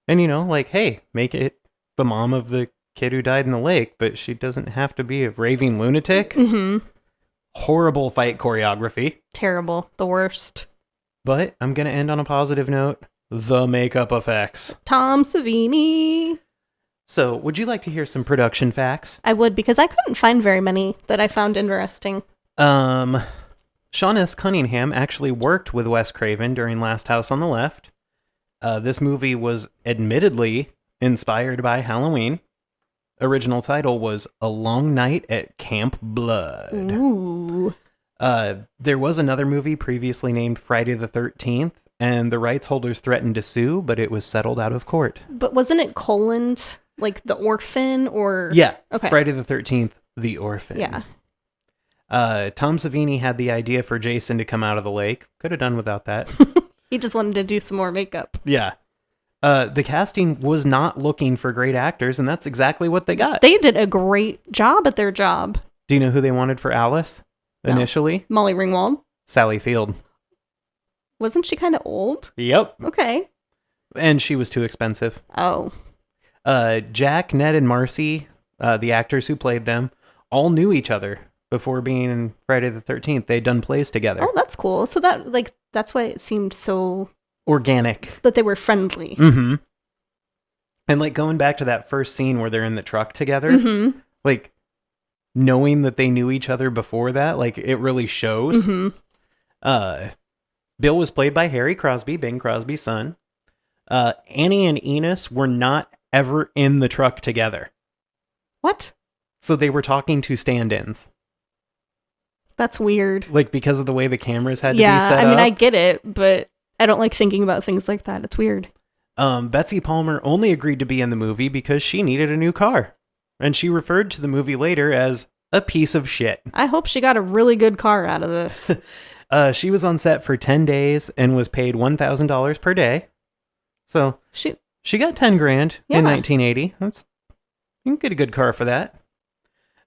And, hey, make it the mom of the kid who died in the lake, but she doesn't have to be a raving lunatic. Horrible fight choreography. Terrible. The worst. But I'm going to end on a positive note. The makeup effects. Tom Savini. So, would you like to hear some production facts? I would, because I couldn't find very many that I found interesting. Sean S. Cunningham actually worked with Wes Craven during Last House on the Left. This movie was admittedly inspired by Halloween. Original title was A Long Night at Camp Blood. Ooh. There was another movie previously named Friday the 13th, and the rights holders threatened to sue, but it was settled out of court. But wasn't it Coland, like the orphan, or... Yeah, okay. Friday the 13th, the orphan. Yeah. Tom Savini had the idea for Jason to come out of the lake. Could have done without that. He just wanted to do some more makeup. Yeah. The casting was not looking for great actors, and that's exactly what they got. They did a great job at their job. Do you know who they wanted for Alice initially? No. Molly Ringwald. Sally Field. Wasn't she kind of old? Yep. Okay. And she was too expensive. Oh. Jack, Ned, and Marcy, the actors who played them, all knew each other before being in Friday the 13th. They'd done plays together. Oh, that's cool. So that's why it seemed so... organic. That they were friendly. Mm-hmm. And going back to that first scene where they're in the truck together, knowing that they knew each other before that, it really shows. Bill was played by Harry Crosby, Bing Crosby's son. Annie and Enos were not ever in the truck together. What? So they were talking to stand-ins. That's weird. Because of the way the cameras had to be set up. Yeah, I mean, I get it, but I don't like thinking about things like that. It's weird. Betsy Palmer only agreed to be in the movie because she needed a new car. And she referred to the movie later as a piece of shit. I hope she got a really good car out of this. She was on set for 10 days and was paid $1,000 per day. So she got 10 grand in 1980. You can get a good car for that.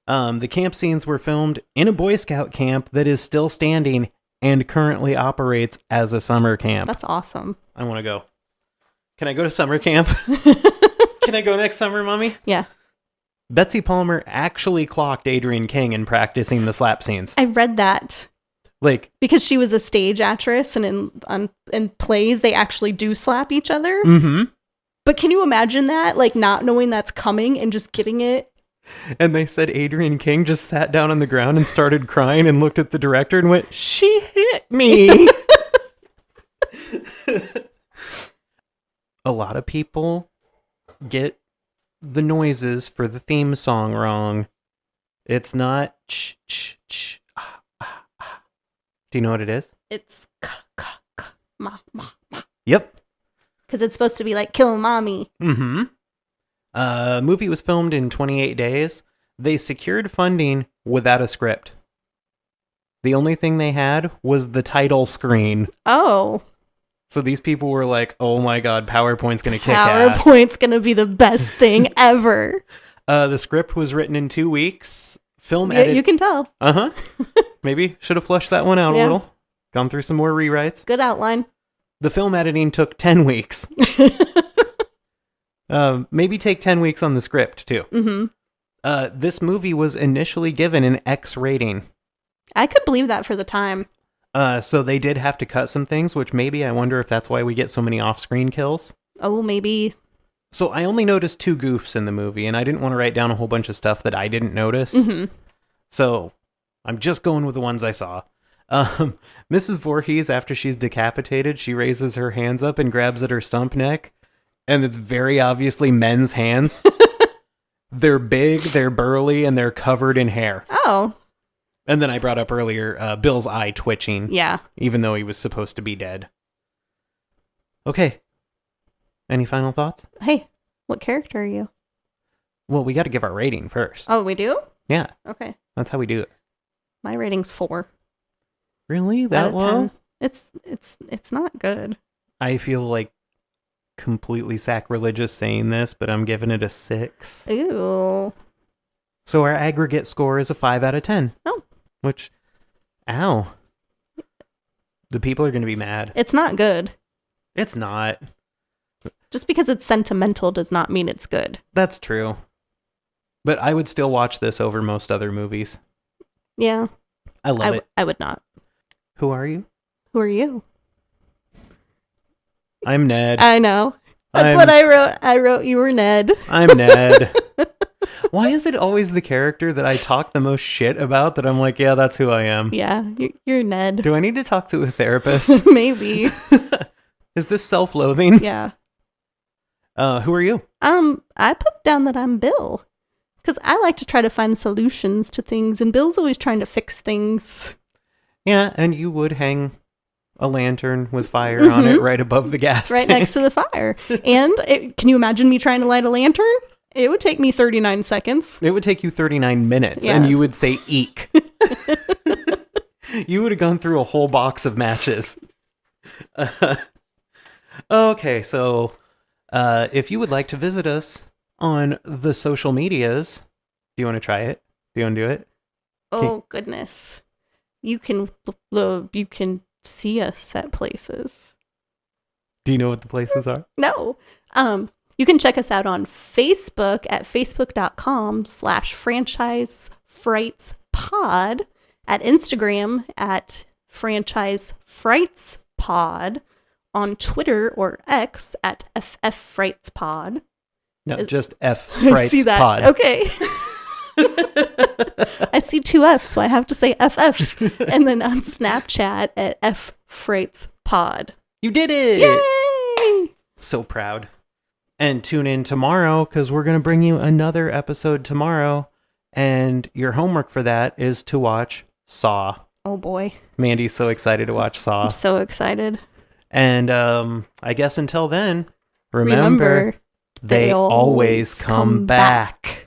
The camp scenes were filmed in a Boy Scout camp that is still standing and currently operates as a summer camp. That's awesome. I want to go. Can I go to summer camp? Can I go next summer, Mommy? Yeah. Betsy Palmer actually clocked Adrienne King in practicing the slap scenes. I read that. Because she was a stage actress, and in plays, they actually do slap each other. Mm-hmm. But can you imagine that? Not knowing that's coming and just getting it? And they said Adrienne King just sat down on the ground and started crying and looked at the director and went, "She hit me." A lot of people get the noises for the theme song wrong. It's not ch ch ch. Do you know what it is? It's ma. Yep. Because it's supposed to be like kill mommy. Mm-hmm. Movie was filmed in 28 days. They secured funding without a script. The only thing they had was the title screen. Oh. So these people were like, oh my god, PowerPoint's going to kick ass. PowerPoint's going to be the best thing ever. The script was written in 2 weeks. You can tell. Uh-huh. Maybe should have flushed that one out a little. Gone through some more rewrites. Good outline. The film editing took 10 weeks. Maybe take 10 weeks on the script, too. Mm-hmm. This movie was initially given an X rating. I could believe that for the time. So they did have to cut some things, which maybe I wonder if that's why we get so many off-screen kills. Oh, maybe. So I only noticed 2 goofs in the movie, and I didn't want to write down a whole bunch of stuff that I didn't notice. Mm-hmm. So I'm just going with the ones I saw. Mrs. Voorhees, after she's decapitated, she raises her hands up and grabs at her stump neck. And it's very obviously men's hands. They're big, they're burly, and they're covered in hair. Oh. And then I brought up earlier Bill's eye twitching. Yeah. Even though he was supposed to be dead. Okay. Any final thoughts? Hey, what character are you? Well, we got to give our rating first. Oh, we do? Yeah. Okay. That's how we do it. My rating's 4. Really? That low? It's not good. I feel like completely sacrilegious saying this, but I'm giving it a 6. Ooh. So our aggregate score is a 5 out of 10. Oh. Which, ow. The people are going to be mad. It's not good. It's not. Just because it's sentimental does not mean it's good. That's true. But I would still watch this over most other movies. Yeah. I love it. I would not. Who are you? Who are you? I'm Ned. I know. That's what I wrote. I wrote you were Ned. I'm Ned. Why is it always the character that I talk the most shit about that I'm like, yeah, that's who I am? Yeah, you're Ned. Do I need to talk to a therapist? Maybe. Is this self-loathing? Yeah. Who are you? I put down that I'm Bill. Because I like to try to find solutions to things, and Bill's always trying to fix things. Yeah, and you would hang a lantern with fire on it right above the gas right tank. next to the fire. And can you imagine me trying to light a lantern? It would take me 39 seconds. It would take you 39 minutes, Yeah, and you would say, eek. You would have gone through a whole box of matches. Okay, so if you would like to visit us on the social medias, do you want to try it? Do you want to do it? Oh, goodness. You can see us at places. Do you know what the places are? No. You can check us out on Facebook at facebook.com/franchisefrightspod, at Instagram at franchisefrightspod, on Twitter or X at ffrightspod. No, just F I Frights see that. Pod. Okay. I see 2 F's, so I have to say FF. And then on Snapchat at ffrightspod. You did it! Yay! So proud. And tune in tomorrow, because we're going to bring you another episode tomorrow. And your homework for that is to watch Saw. Oh, boy. Mandy's so excited to watch Saw. I'm so excited. And I guess until then, remember they always come back.